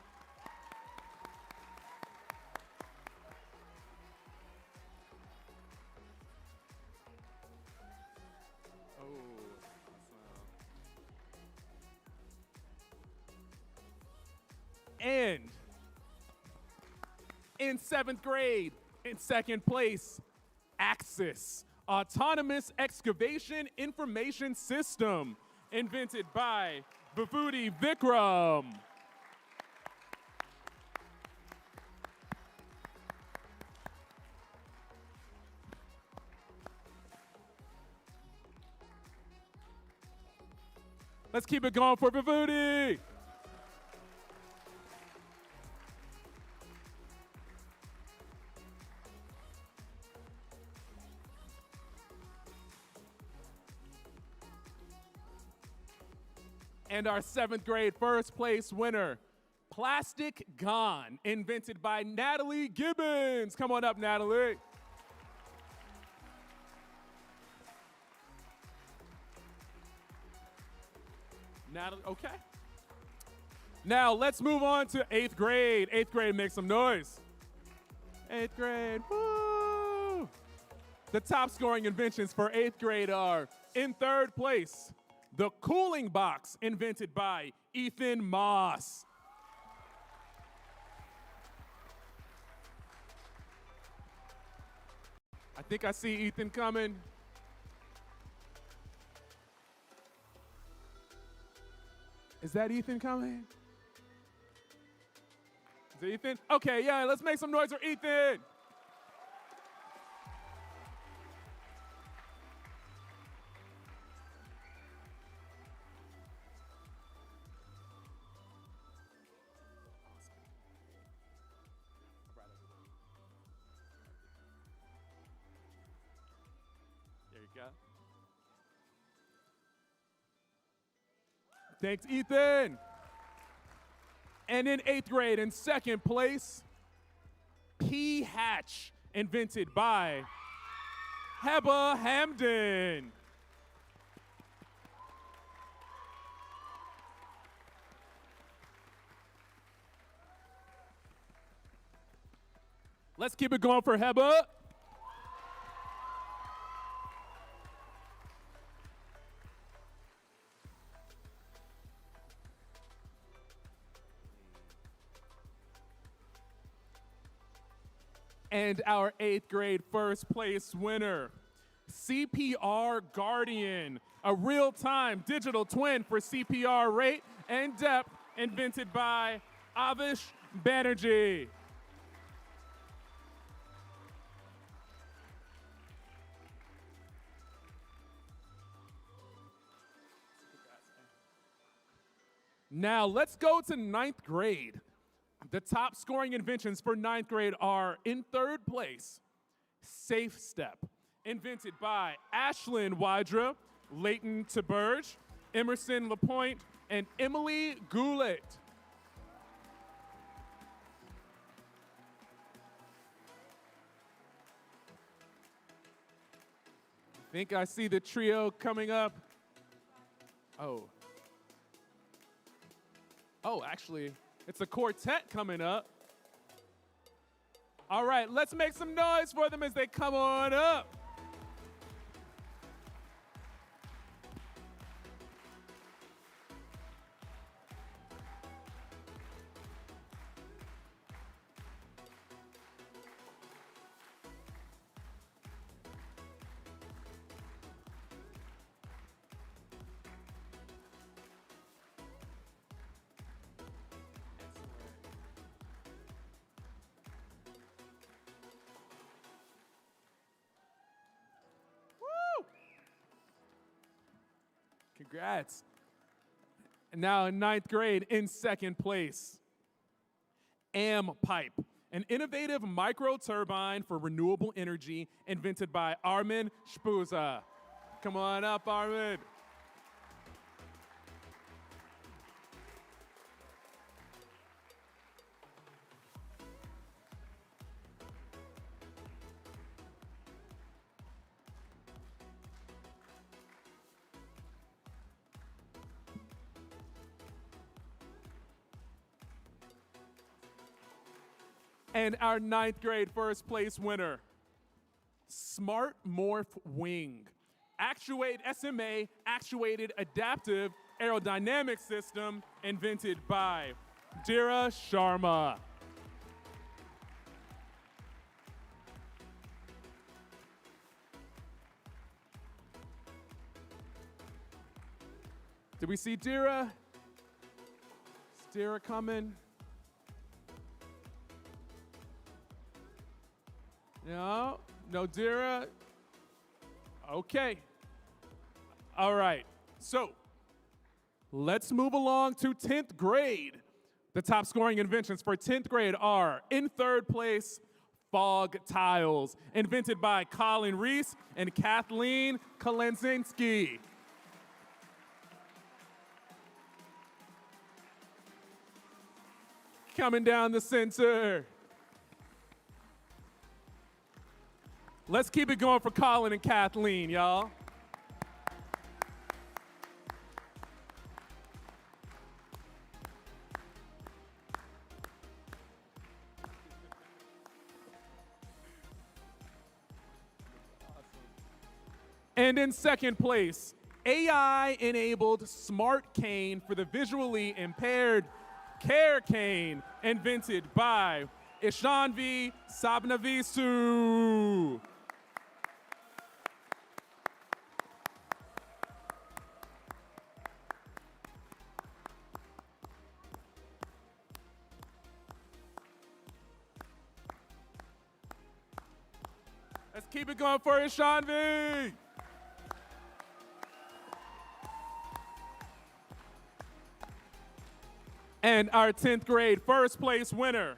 And in 7th grade, in 2nd place, Axis, Autonomous Excavation Information System, invented by Vibhuti Vikram. Let's keep it going for Vivudi. And our 7th grade first place winner, Plastic Gone, invented by Natalie Gibbons. Come on up, Natalie. Natalie, okay. Now let's move on to 8th grade. 8th grade, make some noise. 8th grade, woo! The top scoring inventions for 8th grade are, in 3rd place, the cooling box, invented by Ethan Moss. I think I see Ethan coming. Is that Ethan coming? Is it Ethan? Okay, yeah, let's make some noise for Ethan. There you go. Thanks, Ethan. And in 8th grade, in 2nd place, P Hatch, invented by Heba Hamden. Let's keep it going for Heba. And our 8th grade first place winner, CPR Guardian, a real-time digital twin for CPR rate and depth, invented by Avish Banerjee. Now let's go to 9th grade. The top scoring inventions for 9th grade are, in 3rd place, Safe Step, invented by Ashlyn Wydra, Leighton Taberge, Emerson LaPointe, and Emily Goulet. I think I see the trio coming up. Oh, actually, it's a quartet coming up. All right, let's make some noise for them as they come on up. Congrats. And now in 9th grade, in 2nd place, Pipe, an innovative micro-turbine for renewable energy invented by Armin Spuza. Come on up, Armin. And our 9th grade first place winner, Smart Morph Wing, SMA actuated adaptive aerodynamic system invented by Dira Sharma. Did we see Dira? Is Dira coming? No Dira. Okay. All right. So, Let's move along to 10th grade. The top scoring inventions for 10th grade are, in third place, fog tiles, invented by Colin Reese and Kathleen Kalenzinski. Coming down the center. Let's keep it going for Colin and Kathleen, y'all. And in second place, AI-enabled smart cane for the visually impaired, Care Cane, invented by Ishanvi Sabnavisu. Let's keep it going for Ishanvi. And our 10th grade first place winner,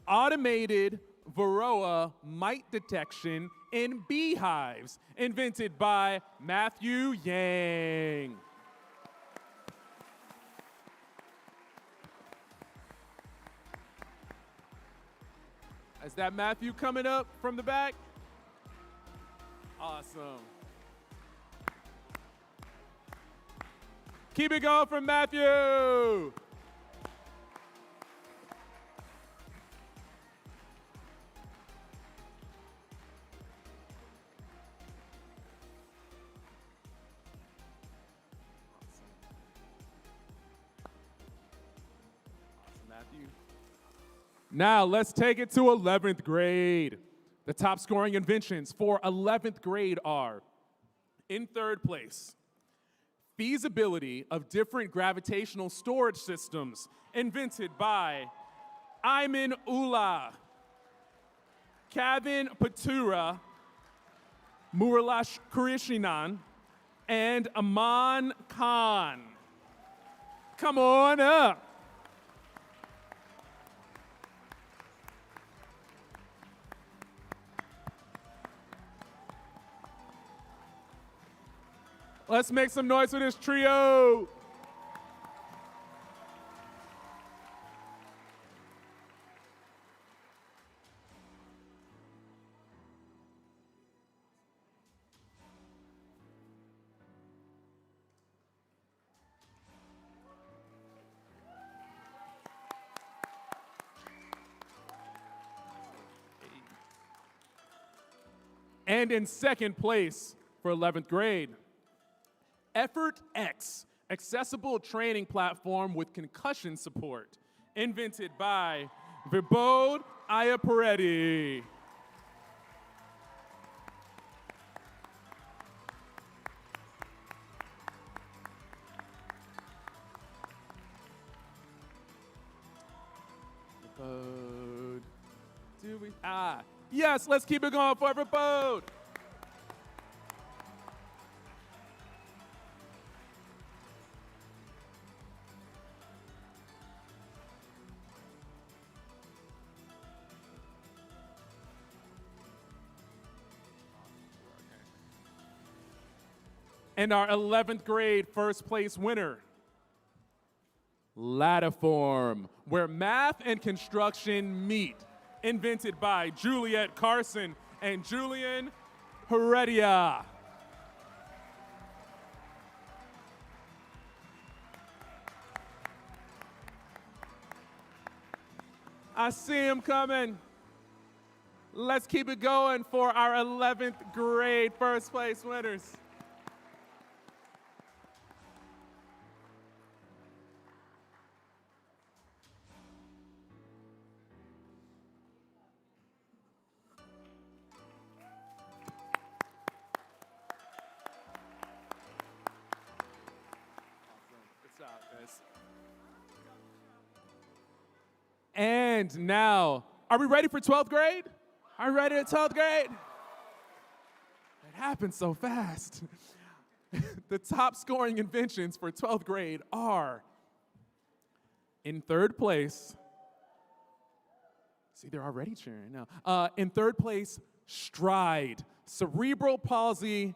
automated Varroa mite detection in beehives, invented by Matthew Yang. Is that Matthew coming up from the back? Awesome. Keep it going from Matthew. Awesome, Matthew. Now let's take it to 11th grade. The top scoring inventions for 11th grade are, in third place, feasibility of different gravitational storage systems, invented by Ayman Ullah, Kevin Patura, Muralash Krishinan, and Aman Khan. Come on up. Let's make some noise for this trio. And in second place for 11th grade, Effort X, accessible training platform with concussion support, invented by Vibod Ayapareddy. Vibod. Do we? Yes, let's keep it going for Vibod. And our 11th grade first place winner, Latiform, where math and construction meet, invented by Juliet Carson and Julian Heredia. I see him coming. Let's keep it going for our 11th grade first place winners. And now, are we ready for 12th grade? Are we ready for 12th grade? It happened so fast. the top scoring inventions for 12th grade are, in third place, see, they're already cheering now. In third place, Stride, cerebral palsy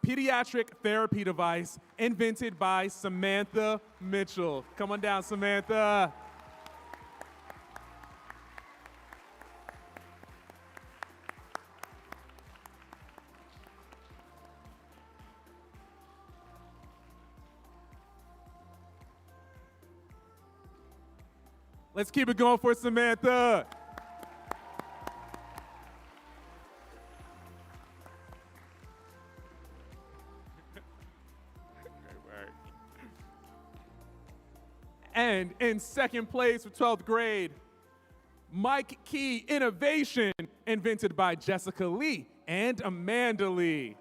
pediatric therapy device invented by Samantha Mitchell. Come on down, Samantha. Let's keep it going for Samantha. And in second place for 12th grade, Mike Key Innovation, invented by Jessica Lee and Amanda Lee.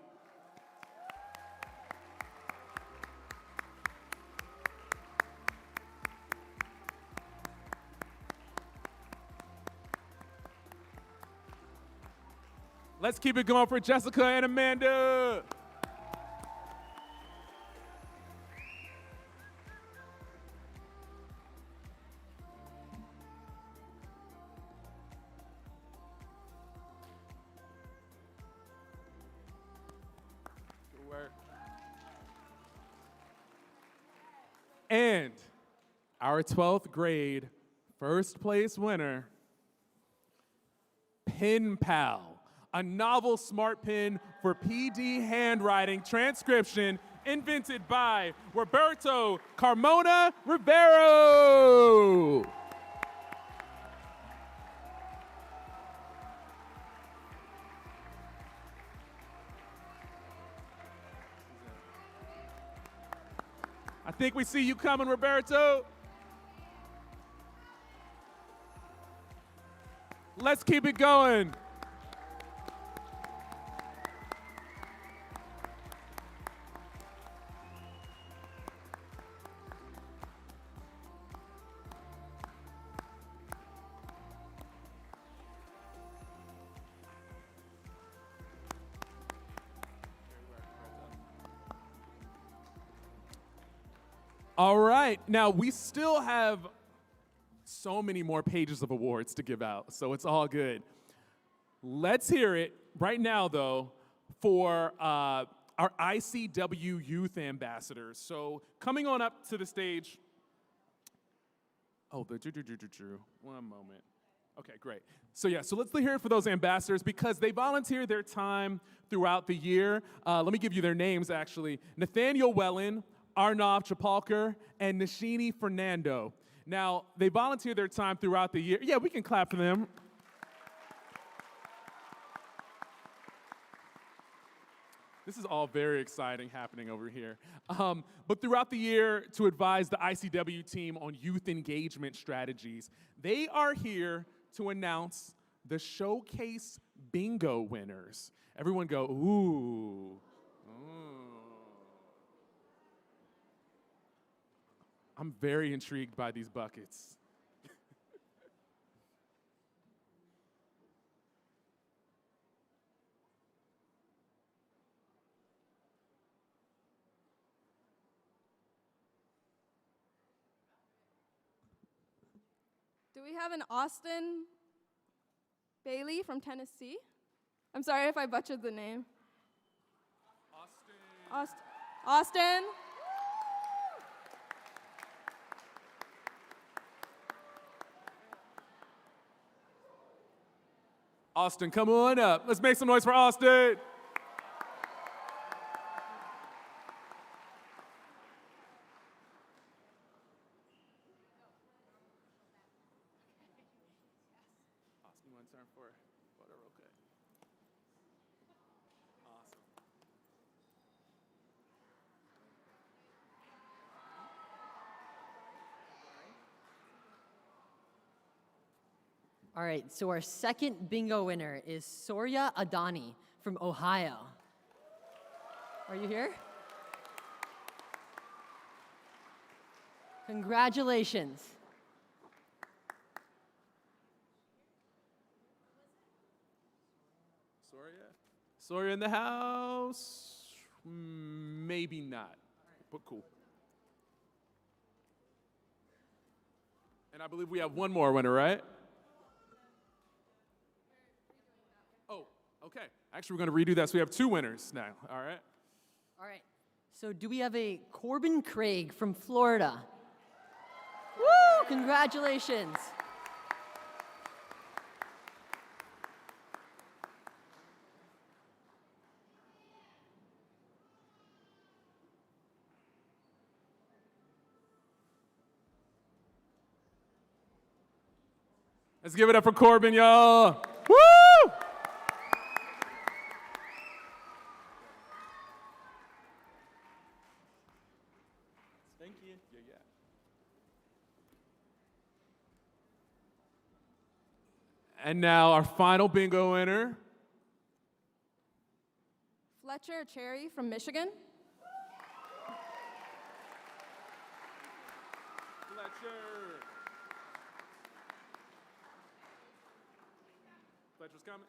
Let's keep it going for Jessica and Amanda. Good work. And our 12th grade first place winner, Pen Pal, a novel smart pen for PD handwriting transcription invented by Roberto Carmona Rivero. I think we see you coming, Roberto. Let's keep it going. All right, now we still have so many more pages of awards to give out, so it's all good. Let's hear it right now, though, for our ICW Youth Ambassadors. So coming on up to the stage. Oh, one moment. Okay, great. So let's hear it for those ambassadors because they volunteer their time throughout the year. Let me give you their names, actually. Nathaniel Wellen, Arnav Chapalkar, and Nishini Fernando. Now, they volunteer their time throughout the year. Yeah, we can clap for them. This is all very exciting happening over here. But throughout the year, to advise the ICW team on youth engagement strategies, they are here to announce the Showcase Bingo winners. Everyone go, ooh. I'm very intrigued by these buckets. Do we have an Austin Bailey from Tennessee? I'm sorry if I butchered the name. Austin. Austin, come on up. Let's make some noise for Austin. Austin, you want to turn for a photo real quick? Awesome. All right, so our second bingo winner is Soria Adani from Ohio. Are you here? Congratulations. Sawyer in the house? Maybe not, but cool. And I believe we have one more winner, right? Oh, okay. Actually, we're going to redo that, so we have 2 winners now, all right? All right. So do we have a Corbin Craig from Florida? Woo! Congratulations. Let's give it up for Corbin, y'all. Woo! Thank you. Yeah. And now our final bingo winner. Fletcher Cherry from Michigan. Fletcher's coming.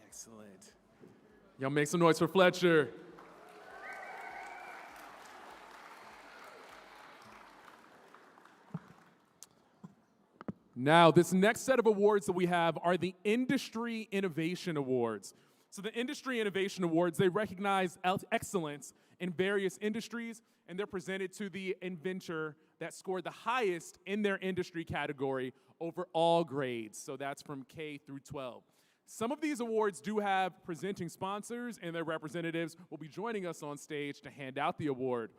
Excellent. Y'all make some noise for Fletcher. Now, this next set of awards that we have are the Industry Innovation Awards. So the Industry Innovation Awards, they recognize excellence in various industries, and they're presented to the inventor that scored the highest in their industry category over all grades. So that's from K through 12. Some of these awards do have presenting sponsors, and their representatives will be joining us on stage to hand out the award.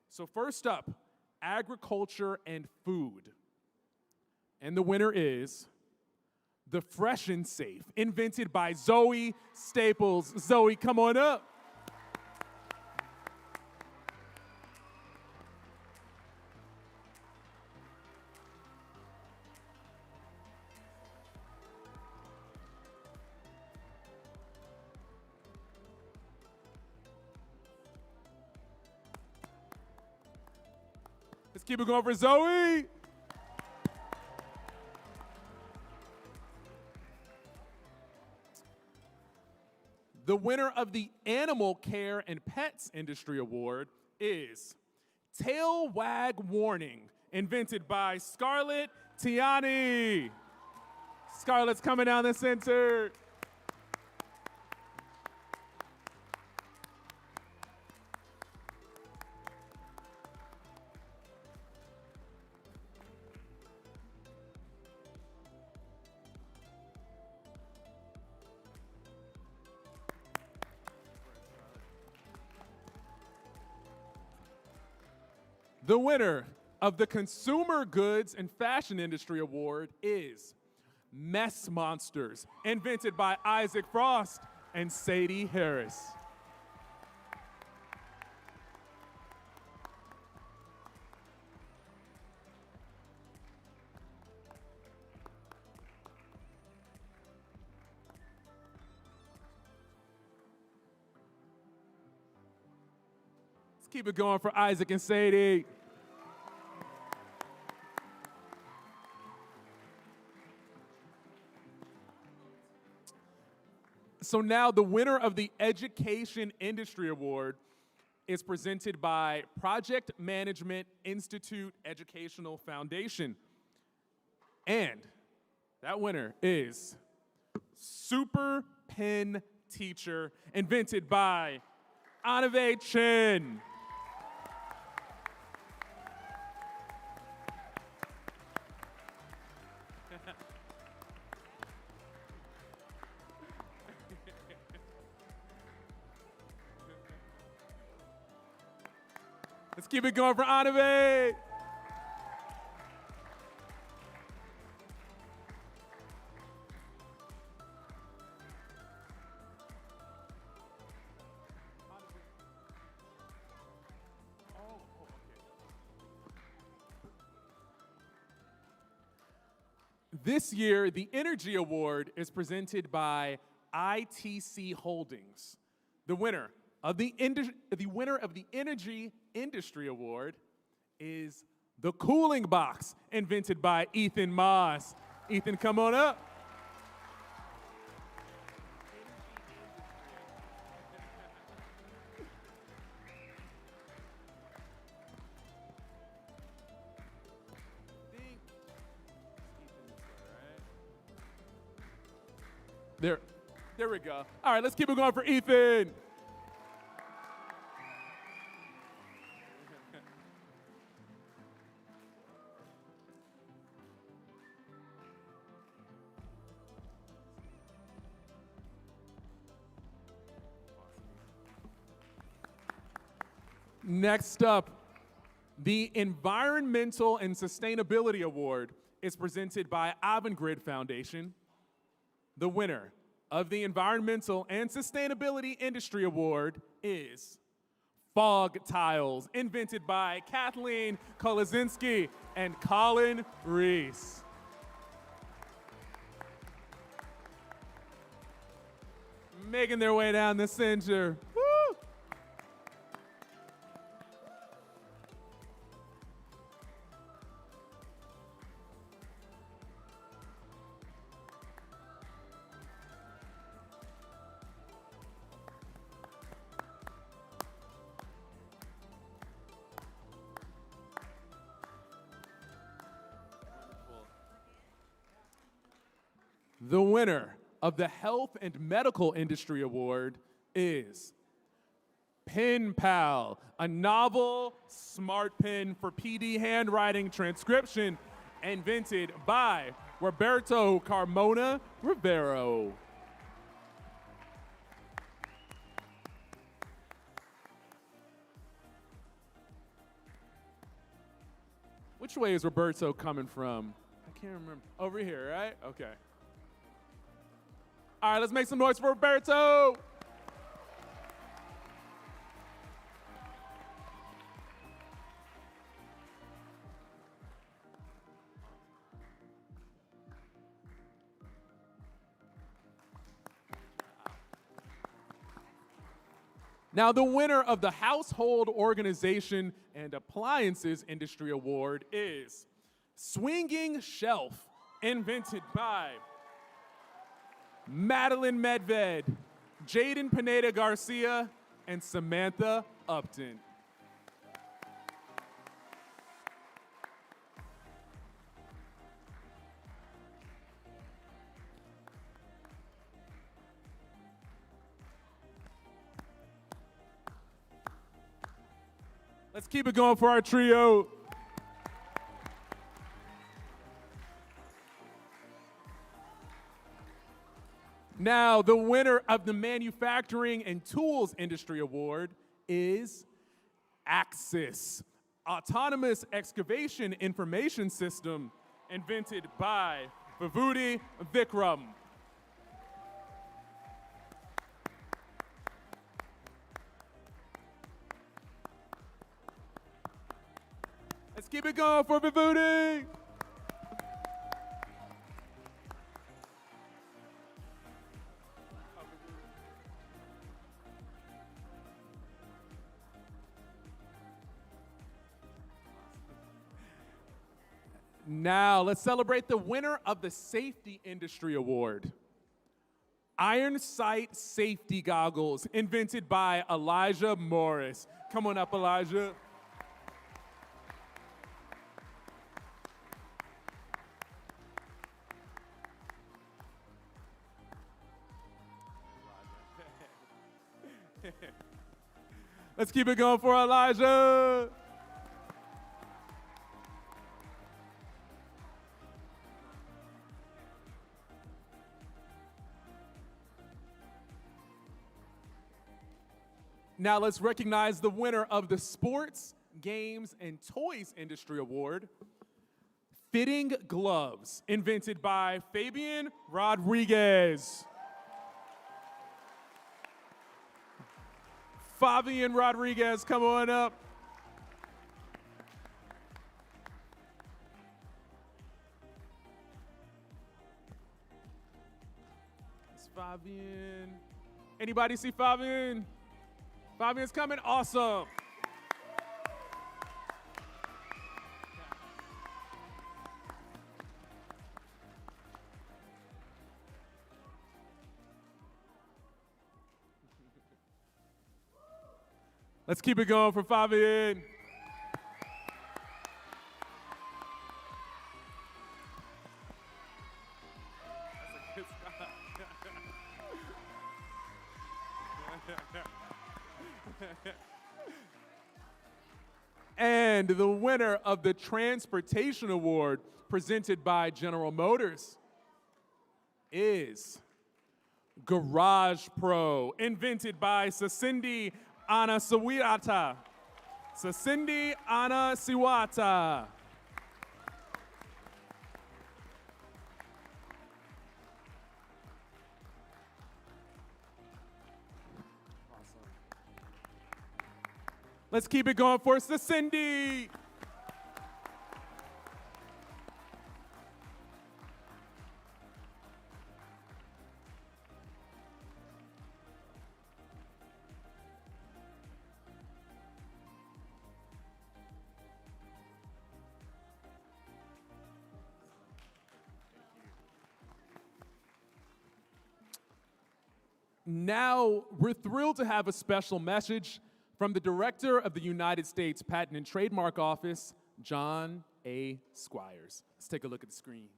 So first up, agriculture and food. And the winner is the Fresh and Safe, invented by Zoe Staples. Zoe, come on up. Let's keep it going for Zoe. The winner of the Animal Care and Pets Industry Award is Tail Wag Warning, invented by Scarlett Tiani. Scarlett's coming down the center. The winner of the Consumer Goods and Fashion Industry Award is Mess Monsters, invented by Isaac Frost and Sadie Harris. Let's keep it going for Isaac and Sadie. So now the winner of the Education Industry Award is presented by Project Management Institute Educational Foundation. And that winner is Super Pen Teacher, invented by Anave Chen. Let's keep it going for Anave. This year, the Energy Award is presented by ITC Holdings. The winner of the Energy Industry Award is the cooling box, invented by Ethan Moss. Ethan, come on up. There we go. All right, let's keep it going for Ethan. Next up, the Environmental and Sustainability Award is presented by Avangrid Foundation. The winner of the Environmental and Sustainability Industry Award is Fog Tiles, invented by Kathleen Kolazinski and Colin Reese. Making their way down the center. Woo! The winner of the Health and Medical Industry Award is Pen Pal, a novel smart pen for PD handwriting transcription, invented by Roberto Carmona Rivero. Which way is Roberto coming from? I can't remember. Over here, right? Okay. All right, let's make some noise for Roberto. Now, the winner of the Household Organization and Appliances Industry Award is Swinging Shelf, invented by Madeline Medved, Jaden Pineda Garcia, and Samantha Upton. Let's keep it going for our trio. Now, the winner of the Manufacturing and Tools Industry Award is Axis, autonomous excavation information system invented by Vibhuti Vikram. Let's keep it going for Vibhuti. Now, let's celebrate the winner of the Safety Industry Award. Iron Sight Safety Goggles, invented by Elijah Morris. Come on up, Elijah. Let's keep it going for Elijah. Now let's recognize the winner of the Sports, Games, and Toys Industry Award. Fitting Gloves, invented by Fabian Rodriguez. Fabian Rodriguez, come on up. It's Fabian. Anybody see Fabian? Fabian's coming, awesome. Let's keep it going for Fabian. And the winner of the Transportation Award presented by General Motors is Garage Pro, invented by Sasindi Anasiwata. Sasindi Anasiwata. Let's keep it going for Sasindi. Now, we're thrilled to have a special message from the Director of the United States Patent and Trademark Office, John A. Squires. Let's take a look at the screen.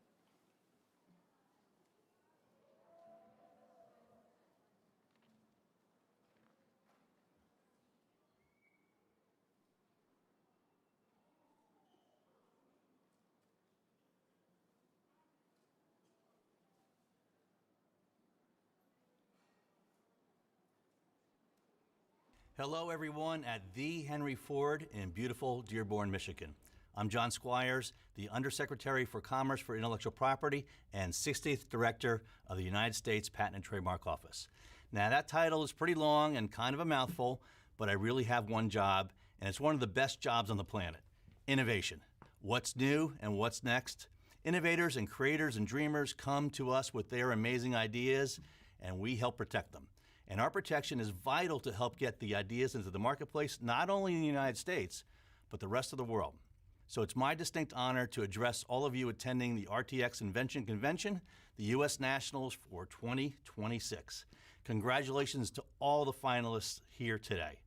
Hello, everyone, at the Henry Ford in beautiful Dearborn, Michigan. I'm John Squires, the Undersecretary for Commerce for Intellectual Property and 60th Director of the United States Patent and Trademark Office. Now, that title is pretty long and kind of a mouthful, but I really have one job, and it's one of the best jobs on the planet: innovation. What's new and what's next? Innovators and creators and dreamers come to us with their amazing ideas, and we help protect them. And our protection is vital to help get the ideas into the marketplace, not only in the United States, but the rest of the world. So it's my distinct honor to address all of you attending the RTX Invention Convention, the U.S. Nationals for 2026. Congratulations to all the finalists here today.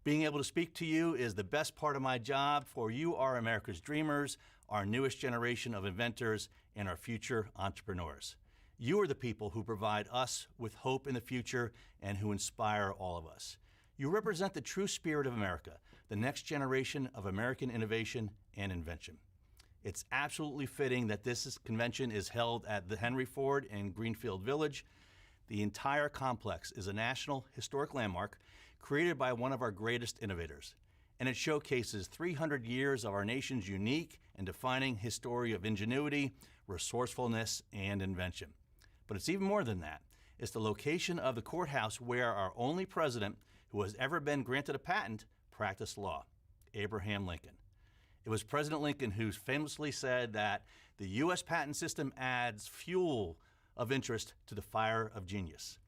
Being able to speak to you is the best part of my job, for you are America's dreamers, our newest generation of inventors, and our future entrepreneurs. You are the people who provide us with hope in the future and who inspire all of us. You represent the true spirit of America, the next generation of American innovation and invention. It's absolutely fitting that this convention is held at the Henry Ford in Greenfield Village. The entire complex is a national historic landmark created by one of our greatest innovators, and it showcases 300 years of our nation's unique and defining history of ingenuity, resourcefulness, and invention. But it's even more than that. It's the location of the courthouse where our only president who has ever been granted a patent practiced law, Abraham Lincoln. It was President Lincoln who famously said that the U.S. patent system adds fuel of interest to the fire of genius.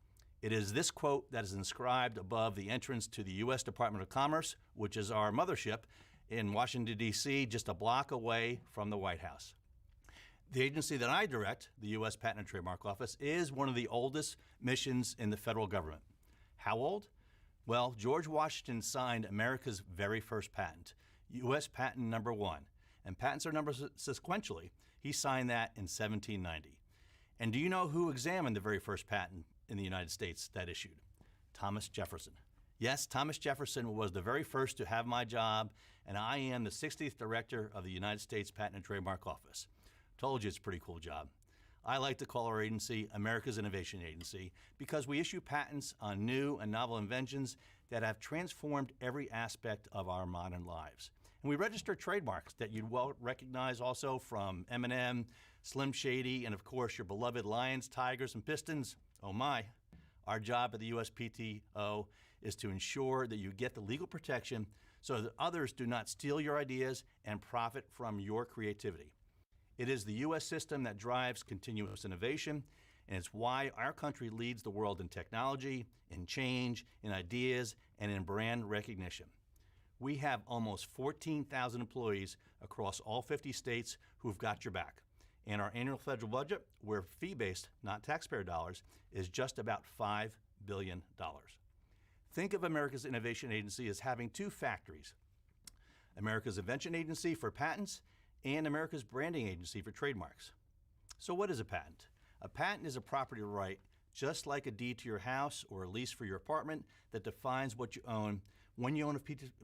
It is this quote that is inscribed above the entrance to the U.S. Department of Commerce, which is our mothership in Washington, D.C., just a block away from the White House. The agency that I direct, the U.S. Patent and Trademark Office, is one of the oldest missions in the federal government. How old? Well, George Washington signed America's very first patent, U.S. Patent Number 1, and patents are numbered sequentially. He signed that in 1790. And do you know who examined the very first patent in the United States that issued? Thomas Jefferson. Yes, Thomas Jefferson was the very first to have my job, and I am the 60th Director of the United States Patent and Trademark Office. Told you it's a pretty cool job. I like to call our agency America's Innovation Agency because we issue patents on new and novel inventions that have transformed every aspect of our modern lives. And we register trademarks that you'd well recognize also from M&M, Slim Shady, and of course your beloved Lions, Tigers, and Pistons. Oh my. Our job at the USPTO is to ensure that you get the legal protection so that others do not steal your ideas and profit from your creativity. It is the U.S. system that drives continuous innovation, and it's why our country leads the world in technology, in change, in ideas, and in brand recognition. We have almost 14,000 employees across all 50 states who've got your back. And our annual federal budget, we're fee-based, not taxpayer dollars, is just about $5 billion. Think of America's Innovation Agency as having two factories: America's Invention Agency for patents and America's Branding Agency for trademarks. So what is a patent? A patent is a property right, just like a deed to your house or a lease for your apartment, that defines what you own when you own a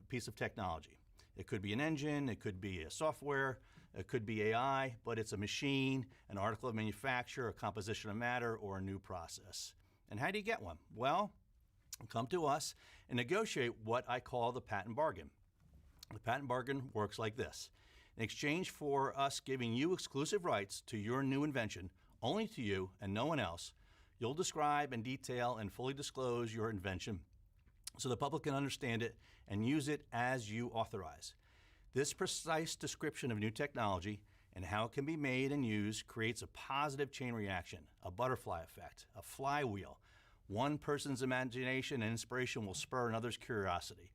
piece of technology. It could be an engine, it could be a software, it could be AI, but it's a machine, an article of manufacture, a composition of matter, or a new process. And how do you get one? Well, come to us and negotiate what I call the patent bargain. The patent bargain works like this. In exchange for us giving you exclusive rights to your new invention, only to you and no one else, you'll describe and detail and fully disclose your invention so the public can understand it and use it as you authorize. This precise description of new technology and how it can be made and used creates a positive chain reaction, a butterfly effect, a flywheel. One person's imagination and inspiration will spur another's curiosity.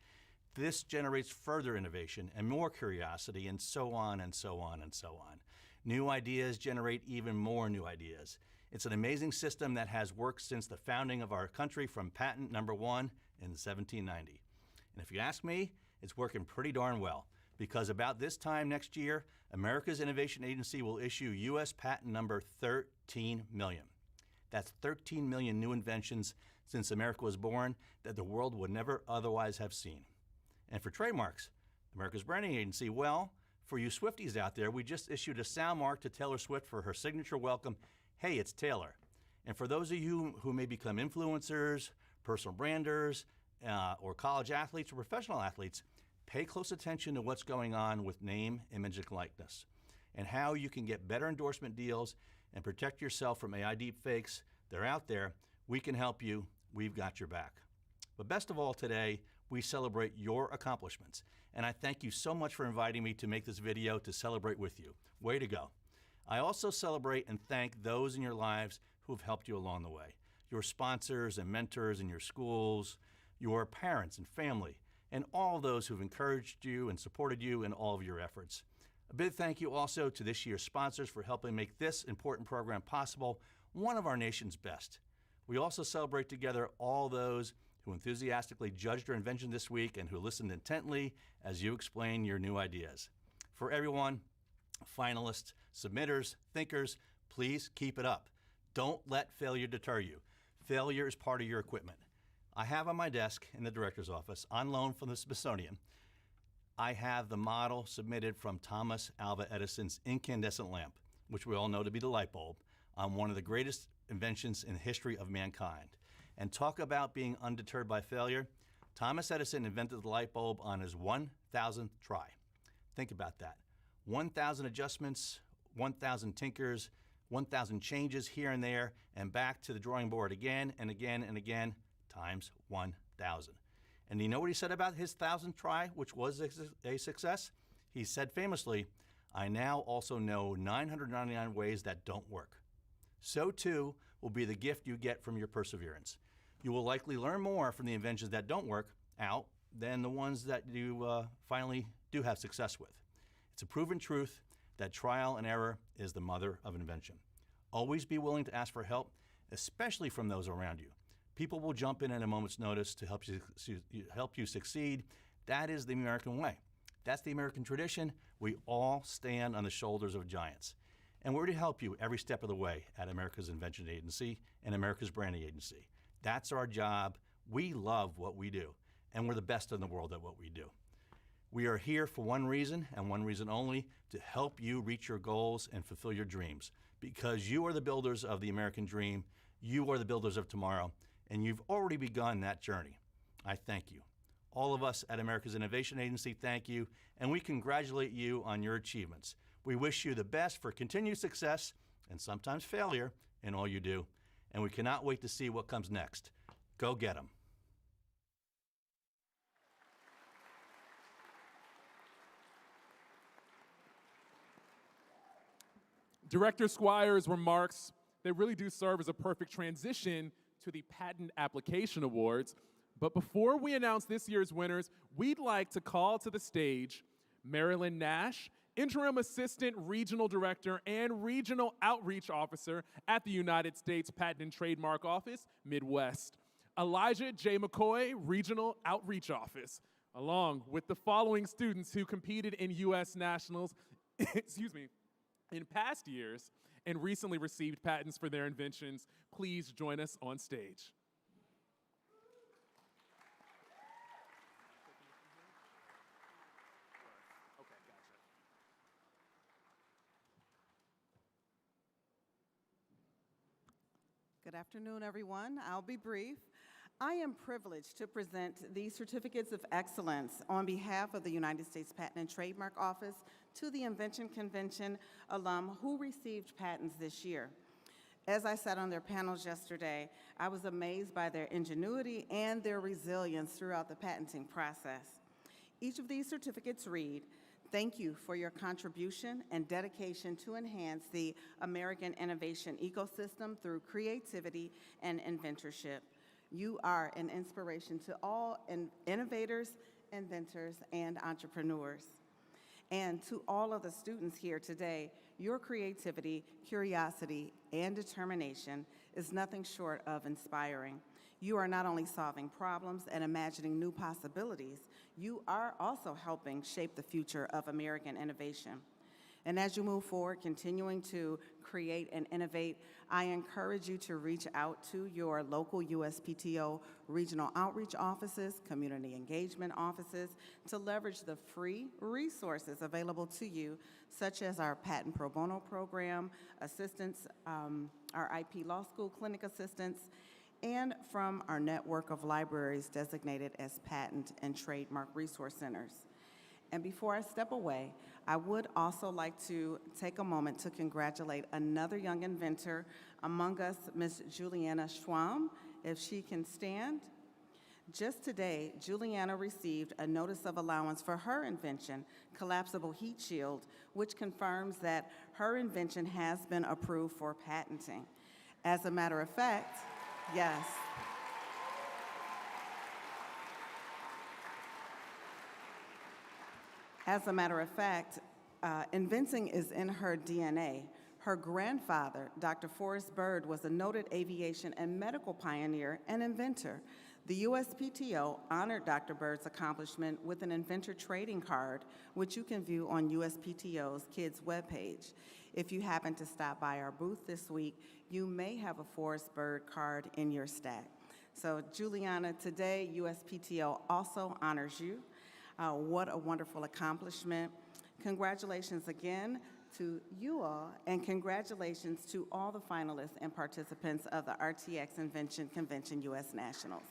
This generates further innovation and more curiosity, and so on and so on and so on. New ideas generate even more new ideas. It's an amazing system that has worked since the founding of our country from patent number 1 in 1790. And if you ask me, it's working pretty darn well, because about this time next year, America's Innovation Agency will issue U.S. patent number 13 million. That's 13 million new inventions since America was born that the world would never otherwise have seen. And for trademarks, America's Branding Agency, well, for you Swifties out there, we just issued a sound mark to Taylor Swift for her signature welcome, "Hey, it's Taylor." And for those of you who may become influencers, personal branders, or college athletes or professional athletes, pay close attention to what's going on with name, image, and likeness, and how you can get better endorsement deals and protect yourself from AI deepfakes. They're out there. We can help you. We've got your back. But best of all, today, we celebrate your accomplishments. And I thank you so much for inviting me to make this video to celebrate with you. Way to go. I also celebrate and thank those in your lives who have helped you along the way. Your sponsors and mentors in your schools, your parents and family, and all those who've encouraged you and supported you in all of your efforts. A big thank you also to this year's sponsors for helping make this important program possible, one of our nation's best. We also celebrate together all those who enthusiastically judged your invention this week and who listened intently as you explain your new ideas. For everyone, finalists, submitters, thinkers, please keep it up. Don't let failure deter you. Failure is part of your equipment. I have on my desk in the director's office, on loan from the Smithsonian, I have the model submitted from Thomas Alva Edison's incandescent lamp, which we all know to be the light bulb, on one of the greatest inventions in the history of mankind. And talk about being undeterred by failure. Thomas Edison invented the light bulb on his 1,000th try. Think about that. 1,000 adjustments, 1,000 tinkers, 1,000 changes here and there, and back to the drawing board again and again and again, times 1,000. And do you know what he said about his 1,000th try, which was a success? He said famously, "I now also know 999 ways that don't work." So too will be the gift you get from your perseverance. You will likely learn more from the inventions that don't work out than the ones that you finally do have success with. It's a proven truth that trial and error is the mother of invention. Always be willing to ask for help, especially from those around you. People will jump in at a moment's notice to help you succeed. That is the American way. That's the American tradition. We all stand on the shoulders of giants. And we're to help you every step of the way at America's Invention Agency and America's Branding Agency. That's our job. We love what we do, and we're the best in the world at what we do. We are here for one reason, and one reason only, to help you reach your goals and fulfill your dreams, because you are the builders of the American dream, you are the builders of tomorrow, and you've already begun that journey. I thank you. All of us at America's Innovation Agency thank you, and we congratulate you on your achievements. We wish you the best for continued success, and sometimes failure, in all you do, and we cannot wait to see what comes next. Go get 'em. Director Squires' remarks, they really do serve as a perfect transition to the Patent Application Awards. But before we announce this year's winners, we'd like to call to the stage Marilyn Nash, Interim Assistant Regional Director and Regional Outreach Officer at the United States Patent and Trademark Office, Midwest. Elijah J. McCoy, Regional Outreach Office, along with the following students who competed in U.S. Nationals, excuse me, in past years and recently received patents for their inventions. Please join us on stage. Good afternoon, everyone. I'll be brief. I am privileged to present these certificates of excellence on behalf of the United States Patent and Trademark Office to the Invention Convention alum who received patents this year. As I sat on their panels yesterday, I was amazed by their ingenuity and their resilience throughout the patenting process. Each of these certificates read, "Thank you for your contribution and dedication to enhance the American innovation ecosystem through creativity and inventorship. You are an inspiration to all innovators, inventors, and entrepreneurs." And to all of the students here today, your creativity, curiosity, and determination is nothing short of inspiring. You are not only solving problems and imagining new possibilities, you are also helping shape the future of American innovation. And as you move forward, continuing to create and innovate, I encourage you to reach out to your local USPTO regional outreach offices, community engagement offices, to leverage the free resources available to you, such as our patent pro bono program, assistance, our IP law school clinic assistance, and from our network of libraries designated as patent and trademark resource centers. And before I step away, I would also like to take a moment to congratulate another young inventor among us, Ms. Juliana Schwamm, if she can stand. Just today, Juliana received a notice of allowance for her invention, Collapsible Heat Shield, which confirms that her invention has been approved for patenting. As a matter of fact, yes. As a matter of fact, inventing is in her DNA. Her grandfather, Dr. Forrest Byrd, was a noted aviation and medical pioneer and inventor. The USPTO honored Dr. Byrd's accomplishment with an inventor trading card, which you can view on USPTO's Kids webpage. If you happen to stop by our booth this week, you may have a Forrest Byrd card in your stack. So Juliana, today USPTO also honors you. What a wonderful accomplishment. Congratulations again to you all, and congratulations to all the finalists and participants of the RTX Invention Convention U.S. Nationals.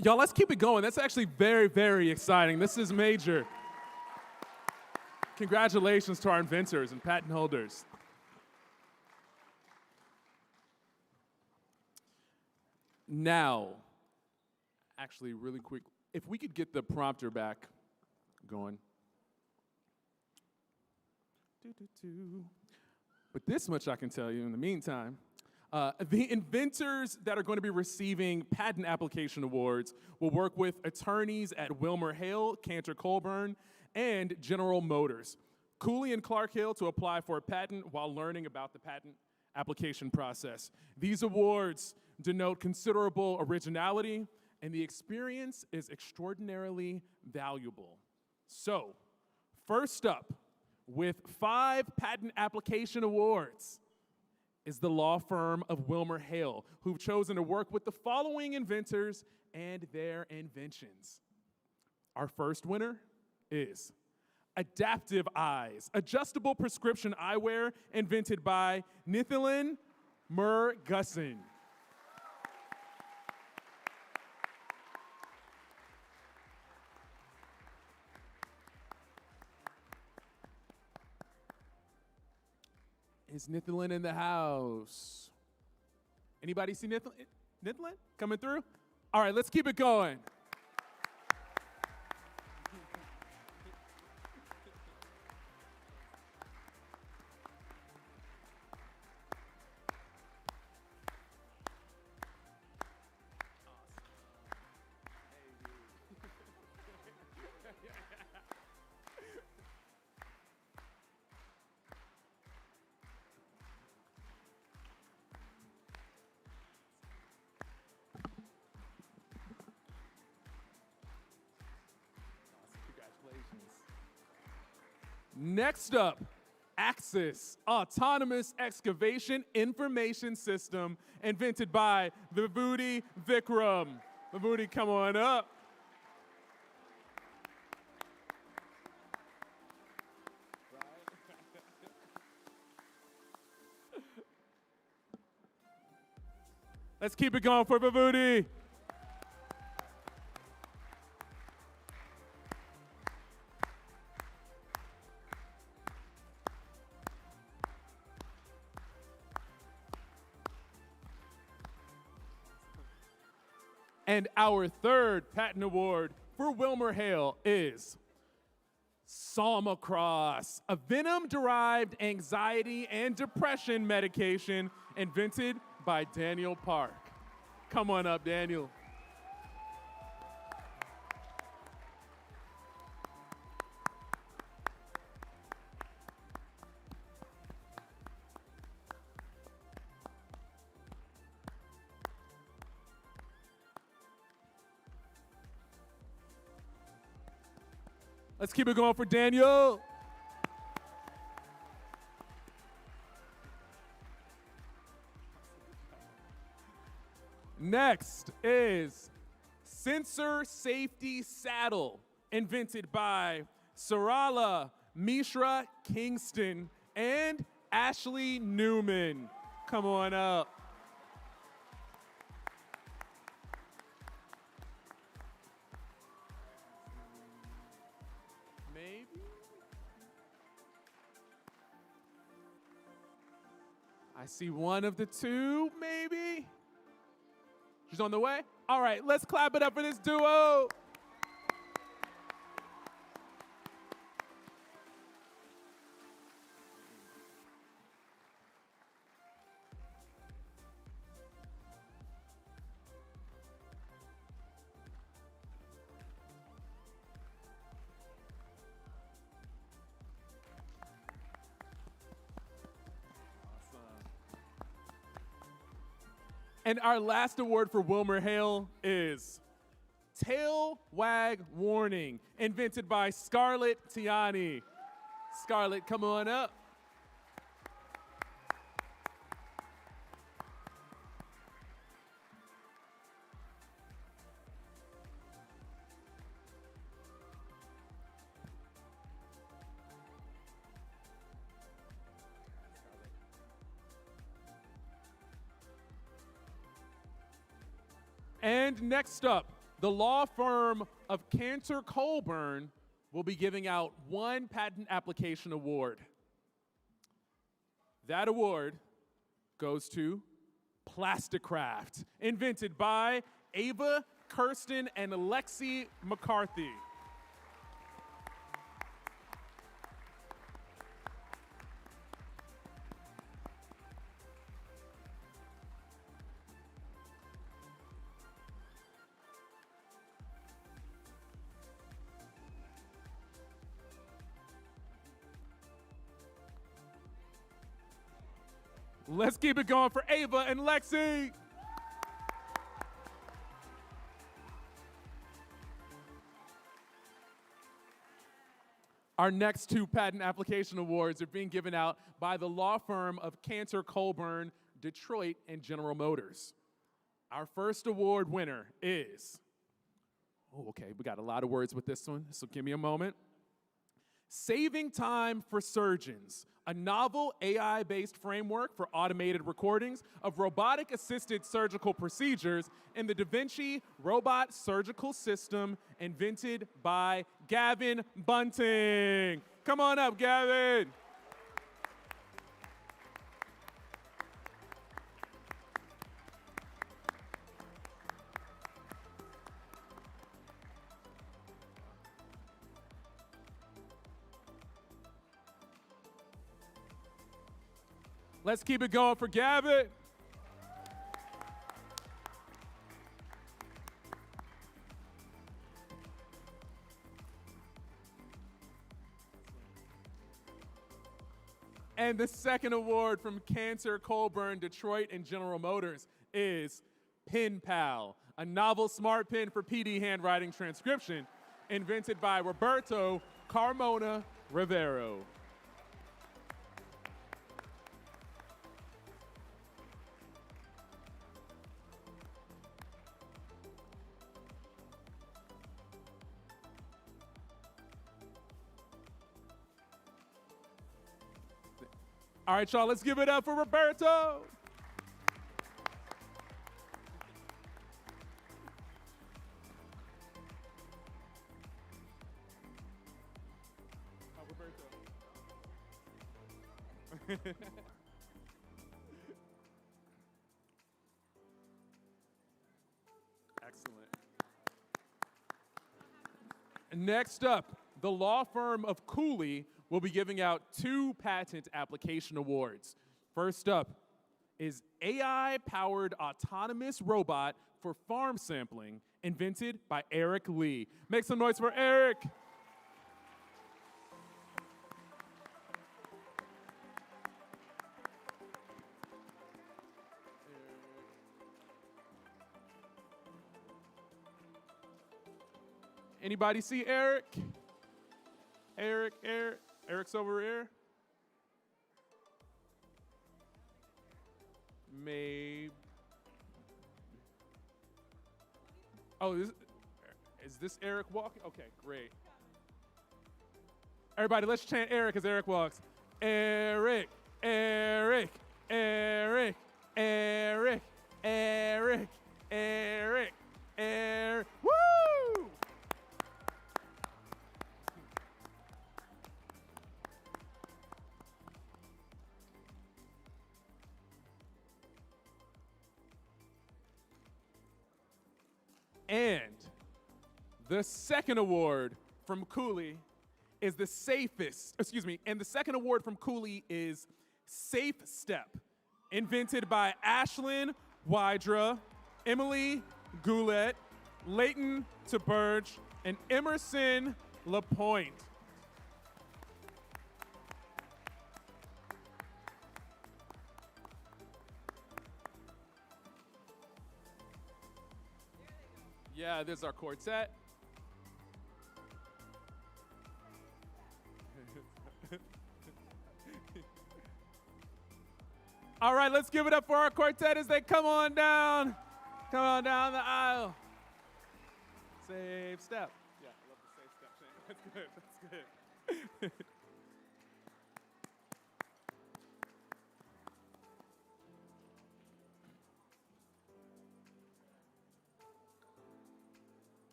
Y'all, let's keep it going. That's actually very, very exciting. This is major. Congratulations to our inventors and patent holders. Now, actually really quick, if we could get the prompter back going. But this much I can tell you in the meantime. The inventors that are going to be receiving patent application awards will work with attorneys at WilmerHale, Cantor Colburn, and General Motors. Cooley and Clark Hill to apply for a patent while learning about the patent application process. These awards denote considerable originality, and the experience is extraordinarily valuable. So, first up, with 5 patent application awards, is the law firm of WilmerHale, who've chosen to work with the following inventors and their inventions. Our first winner is Adaptive Eyes, adjustable prescription eyewear invented by Nithalin Murgusson. Is Nithalin in the house? Anybody see Nithalin coming through? All right, let's keep it going. Next up, Axis, autonomous excavation information system invented by Vibhuti Vikram. Vibhuti, come on up. Let's keep it going for Vibhuti. And our third patent award for WilmerHale is Somacross, a venom-derived anxiety and depression medication invented by Daniel Park. Come on up, Daniel. Let's keep it going for Daniel. Next is Sensor Safety Saddle, invented by Sarala Mishra Kingston and Ashley Newman. Come on up. I see one of the two, maybe. She's on the way. All right, let's clap it up for this duo. And our last award for WilmerHale is Tail Wag Warning, invented by Scarlett Tiani. Scarlett, come on up. And next up, the law firm of Cantor Colburn will be giving out one patent application award. That award goes to Plasticraft, invented by Ava Kirsten and Alexi McCarthy. Let's keep it going for Ava and Lexi. Our next two patent application awards are being given out by the law firm of Cantor Colburn, Detroit, and General Motors. Our first award winner is, oh, okay, we got a lot of words with this one, so give me a moment. Saving Time for Surgeons, a novel AI-based framework for automated recordings of robotic-assisted surgical procedures in the Da Vinci robot surgical system invented by Gavin Bunting. Come on up, Gavin. Let's keep it going for Gavin. And the second award from Cantor, Colburn, Detroit, and General Motors is Pen Pal, a novel smart pen for PD handwriting transcription invented by Roberto Carmona Rivero. All right, y'all, let's give it up for Roberto. Roberto. Excellent. Next up, the law firm of Cooley will be giving out 2 patent application awards. First up is AI-powered autonomous robot for farm sampling, invented by Eric Lee. Make some noise for Eric. Anybody see Eric? Eric's over here. Maybe. Oh, is this Eric walking? Okay, great. Everybody, let's chant Eric as Eric walks. Eric, Eric, Eric, Eric, Eric, Eric, Eric. Woo! And the second award from Cooley is the second award from Cooley is Safe Step, invented by Ashlyn Wydra, Emily Goulet, Leighton Taberge, and Emerson LaPointe. Yeah, this is our quartet. All right, let's give it up for our quartet as they come on down. Come on down the aisle. Safe step. Yeah, I love the safe step thing. That's good, that's good.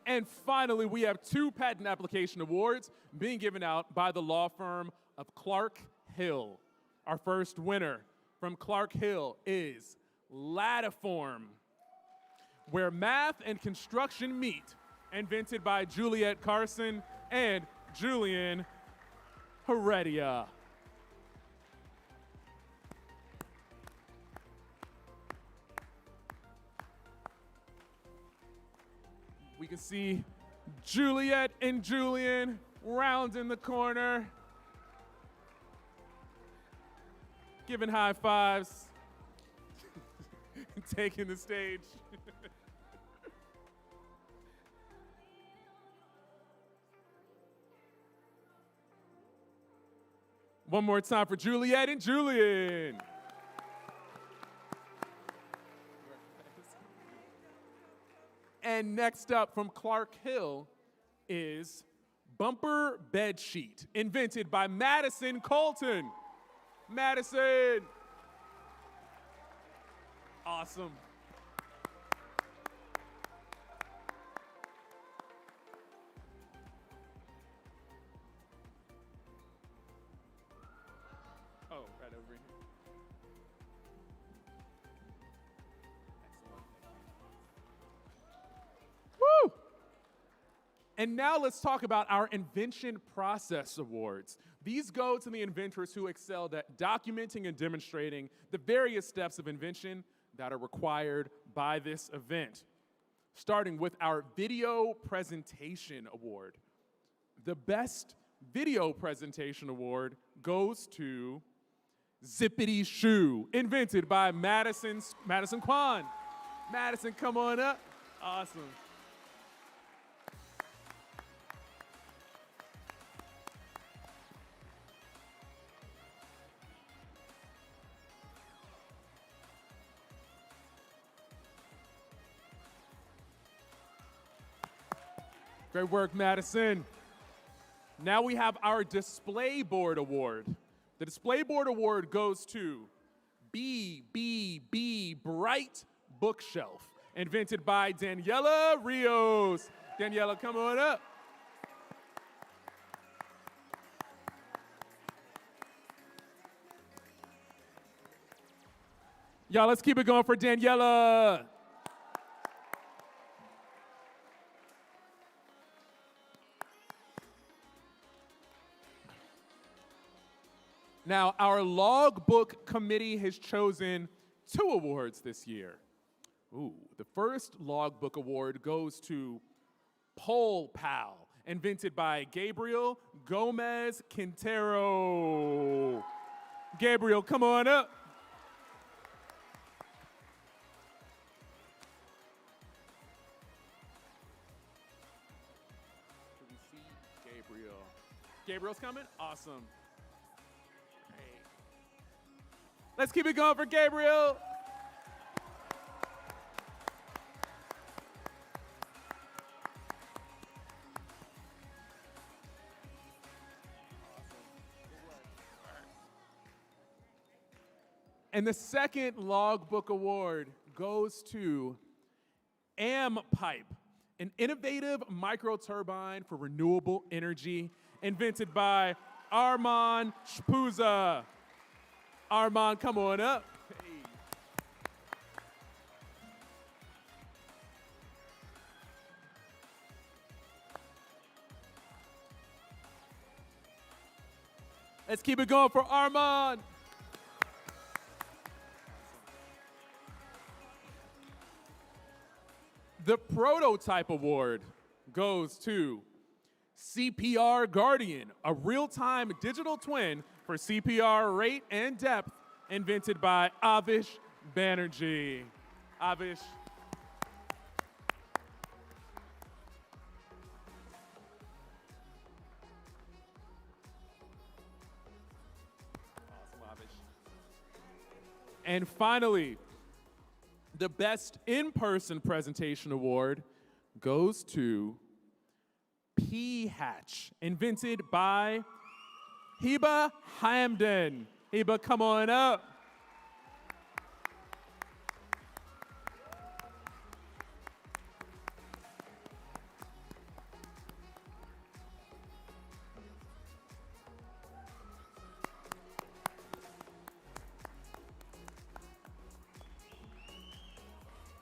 And finally, we have 2 patent application awards being given out by the law firm of Clark Hill. Our first winner from Clark Hill is Latiform, where math and construction meet, invented by Juliet Carson and Julian Heredia. We can see Juliet and Julian rounding the corner, giving high fives, taking the stage. One more time for Juliet and Julian. And next up from Clark Hill is Bumper Bed Sheet, invented by Madison Colton. Madison. Awesome. Oh, right over here. Woo! And now let's talk about our Invention Process Awards. These go to the inventors who excelled at documenting and demonstrating the various steps of invention that are required by this event. Starting with our Video Presentation Award. The Best Video Presentation Award goes to Zippity Shoe, invented by Madison Kwan. Madison, come on up. Awesome. Great work, Madison. Now we have our Display Board Award. The Display Board Award goes to BBB Bright Bookshelf, invented by Daniela Rios. Daniela, come on up. Y'all, let's keep it going for Daniela. Now, our logbook committee has chosen 2 awards this year. Ooh, the first logbook award goes to Poll Pal, invented by Gabriel Gomez Quintero. Gabriel, come on up. Can we see Gabriel? Gabriel's coming? Awesome. Let's keep it going for Gabriel. And the second logbook award goes to AmPipe, an innovative microturbine for renewable energy, invented by Armand Shpuza. Armand, come on up. Hey. Let's keep it going for Armand. The Prototype Award goes to CPR Guardian, a real-time digital twin for CPR rate and depth, invented by Avish Banerjee. Avish. Awesome, Avish. And finally, the Best In-Person Presentation Award goes to P-Hatch, invented by Heba Hamden. Heba, come on up.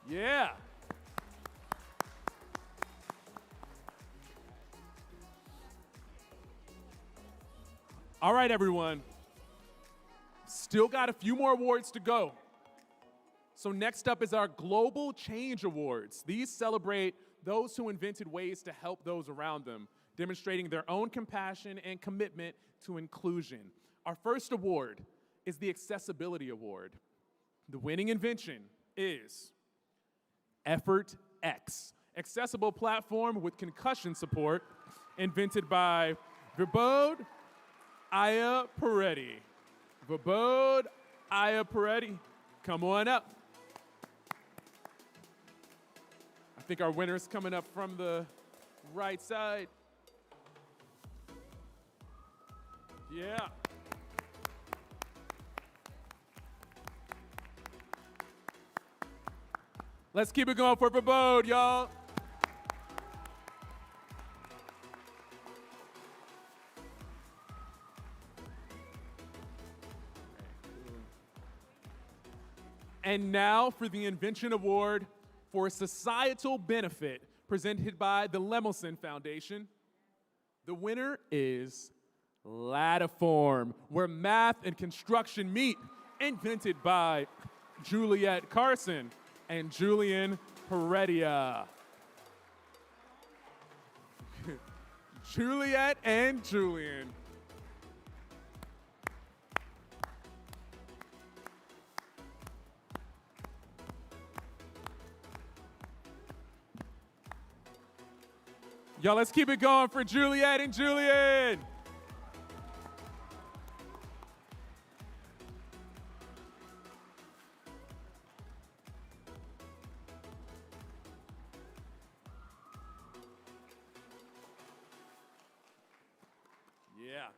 Yeah. All right, everyone. Still got a few more awards to go. So next up is our Global Change Awards. These celebrate those who invented ways to help those around them, demonstrating their own compassion and commitment to inclusion. Our first award is the Accessibility Award. The winning invention is Effort X, accessible platform with concussion support, invented by Vibod Aya Peretti. Vabode Aya Peretti, come on up. I think our winner's coming up from the right side. Yeah. Let's keep it going for Vabode, y'all. And now for the Invention Award for Societal Benefit, presented by the Lemelson Foundation. The winner is Latiform, where math and construction meet, invented by Juliet Carson and Julian Heredia. Juliet and Julian. Y'all, let's keep it going for Juliet and Julian. Yeah.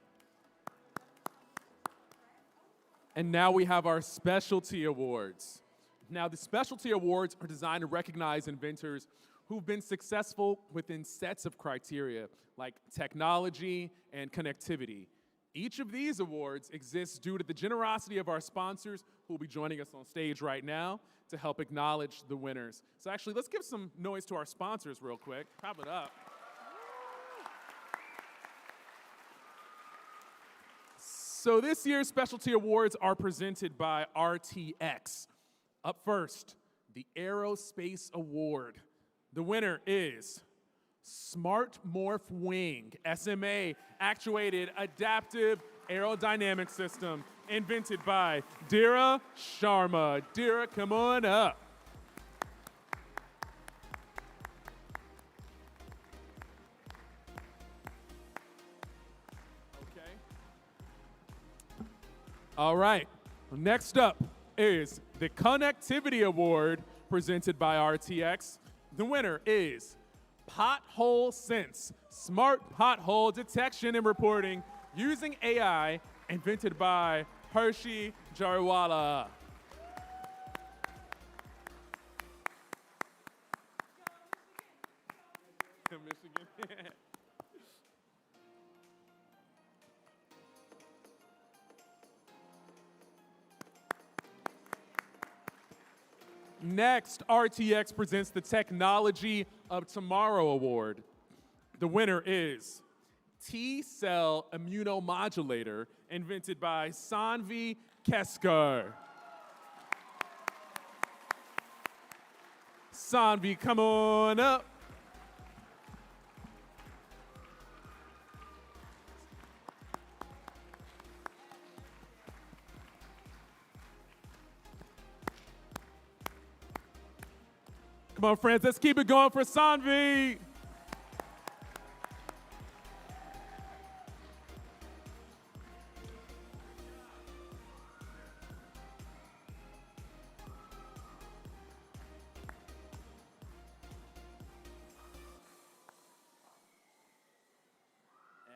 And now we have our specialty awards. Now, the specialty awards are designed to recognize inventors who've been successful within sets of criteria like technology and connectivity. Each of these awards exists due to the generosity of our sponsors who will be joining us on stage right now to help acknowledge the winners. So actually, let's give some noise to our sponsors real quick. Clap it up. So this year's specialty awards are presented by RTX. Up first, the Aerospace Award. The winner is Smart Morph Wing, SMA Actuated Adaptive Aerodynamic System, invented by Dira Sharma. Dira, come on up. Okay. All right, next up is the Connectivity Award presented by RTX. The winner is Pothole Sense, smart pothole detection and reporting using AI, invented by Hershey Jariwala. Michigan. Next, RTX presents the Technology of Tomorrow Award. The winner is T-cell immunomodulator, invented by Sanvi Keskar. Sanvi, come on up. Come on, friends, let's keep it going for Sanvi.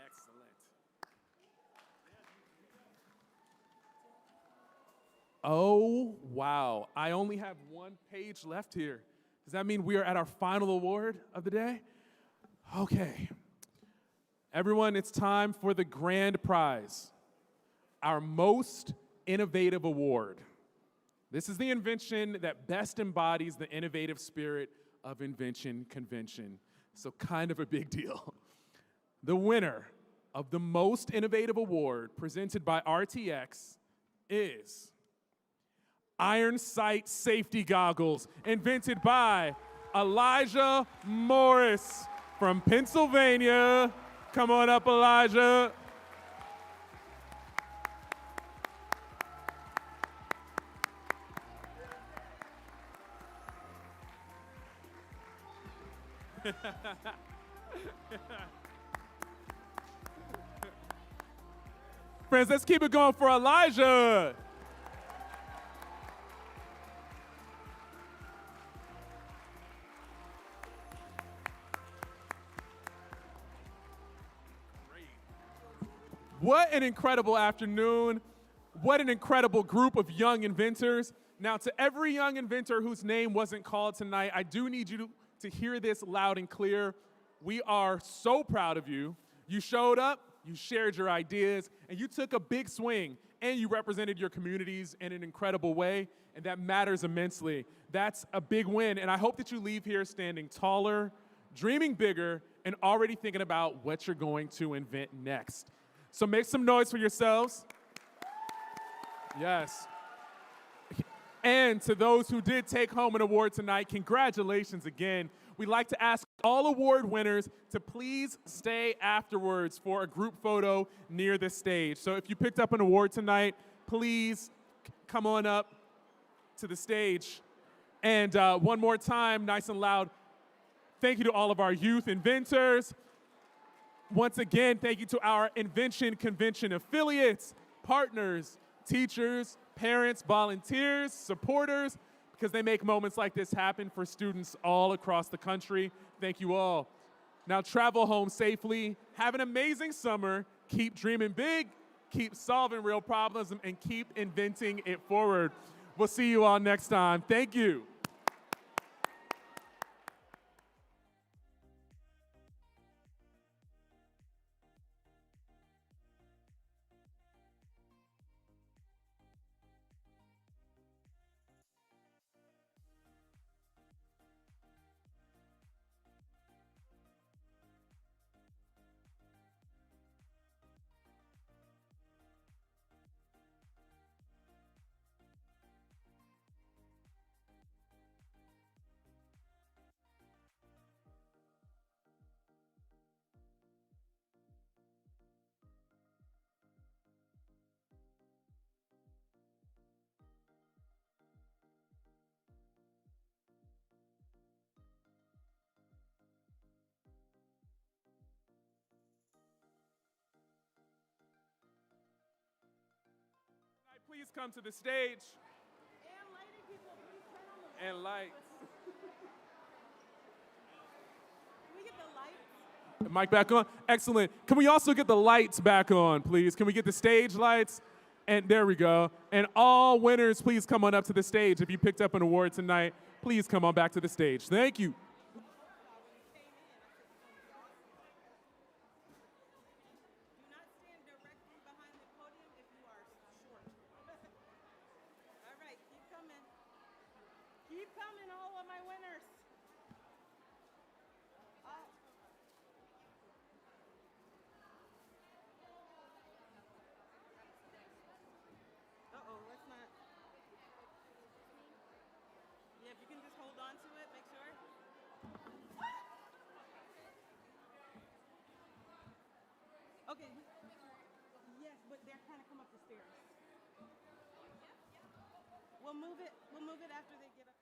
Excellent. Oh, wow. I only have one page left here. Does that mean we are at our final award of the day? Okay. Everyone, it's time for the grand prize, our most innovative award. This is the invention that best embodies the innovative spirit of Invention Convention. So kind of a big deal. The winner of the most innovative award presented by RTX is Iron Sight Safety Goggles, invented by Elijah Morris from Pennsylvania. Come on up, Elijah. Friends, let's keep it going for Elijah. What an incredible afternoon. What an incredible group of young inventors. Now, to every young inventor whose name wasn't called tonight, I do need you to hear this loud and clear. We are so proud of you. You showed up, you shared your ideas, and you took a big swing, and you represented your communities in an incredible way, and that matters immensely. That's a big win, and I hope that you leave here standing taller, dreaming bigger, and already thinking about what you're going to invent next. So make some noise for yourselves. Yes. And to those who did take home an award tonight, congratulations again. We'd like to ask all award winners to please stay afterwards for a group photo near the stage. So if you picked up an award tonight, please come on up to the stage. And one more time, nice and loud, thank you to all of our youth inventors. Once again, thank you to our Invention Convention affiliates, partners, teachers, parents, volunteers, supporters, because they make moments like this happen for students all across the country. Thank you all. Now travel home safely, have an amazing summer, keep dreaming big, keep solving real problems, and keep inventing it forward. We'll see you all next time. Thank you. Please come to the stage. And lighting people, please turn on the lights. And lights. Can we get the lights? Mic back on? Excellent. Can we also get the lights back on, please? Can we get the stage lights? And there we go. And all winners, please come on up to the stage. If you picked up an award tonight, please come on back to the stage. Thank you. Keep coming, all of my winners. Uh-oh, let's not. Yeah, if you can just hold on to it, make sure. Okay. Yes, but they're trying to come up the stairs. We'll move it after they get up.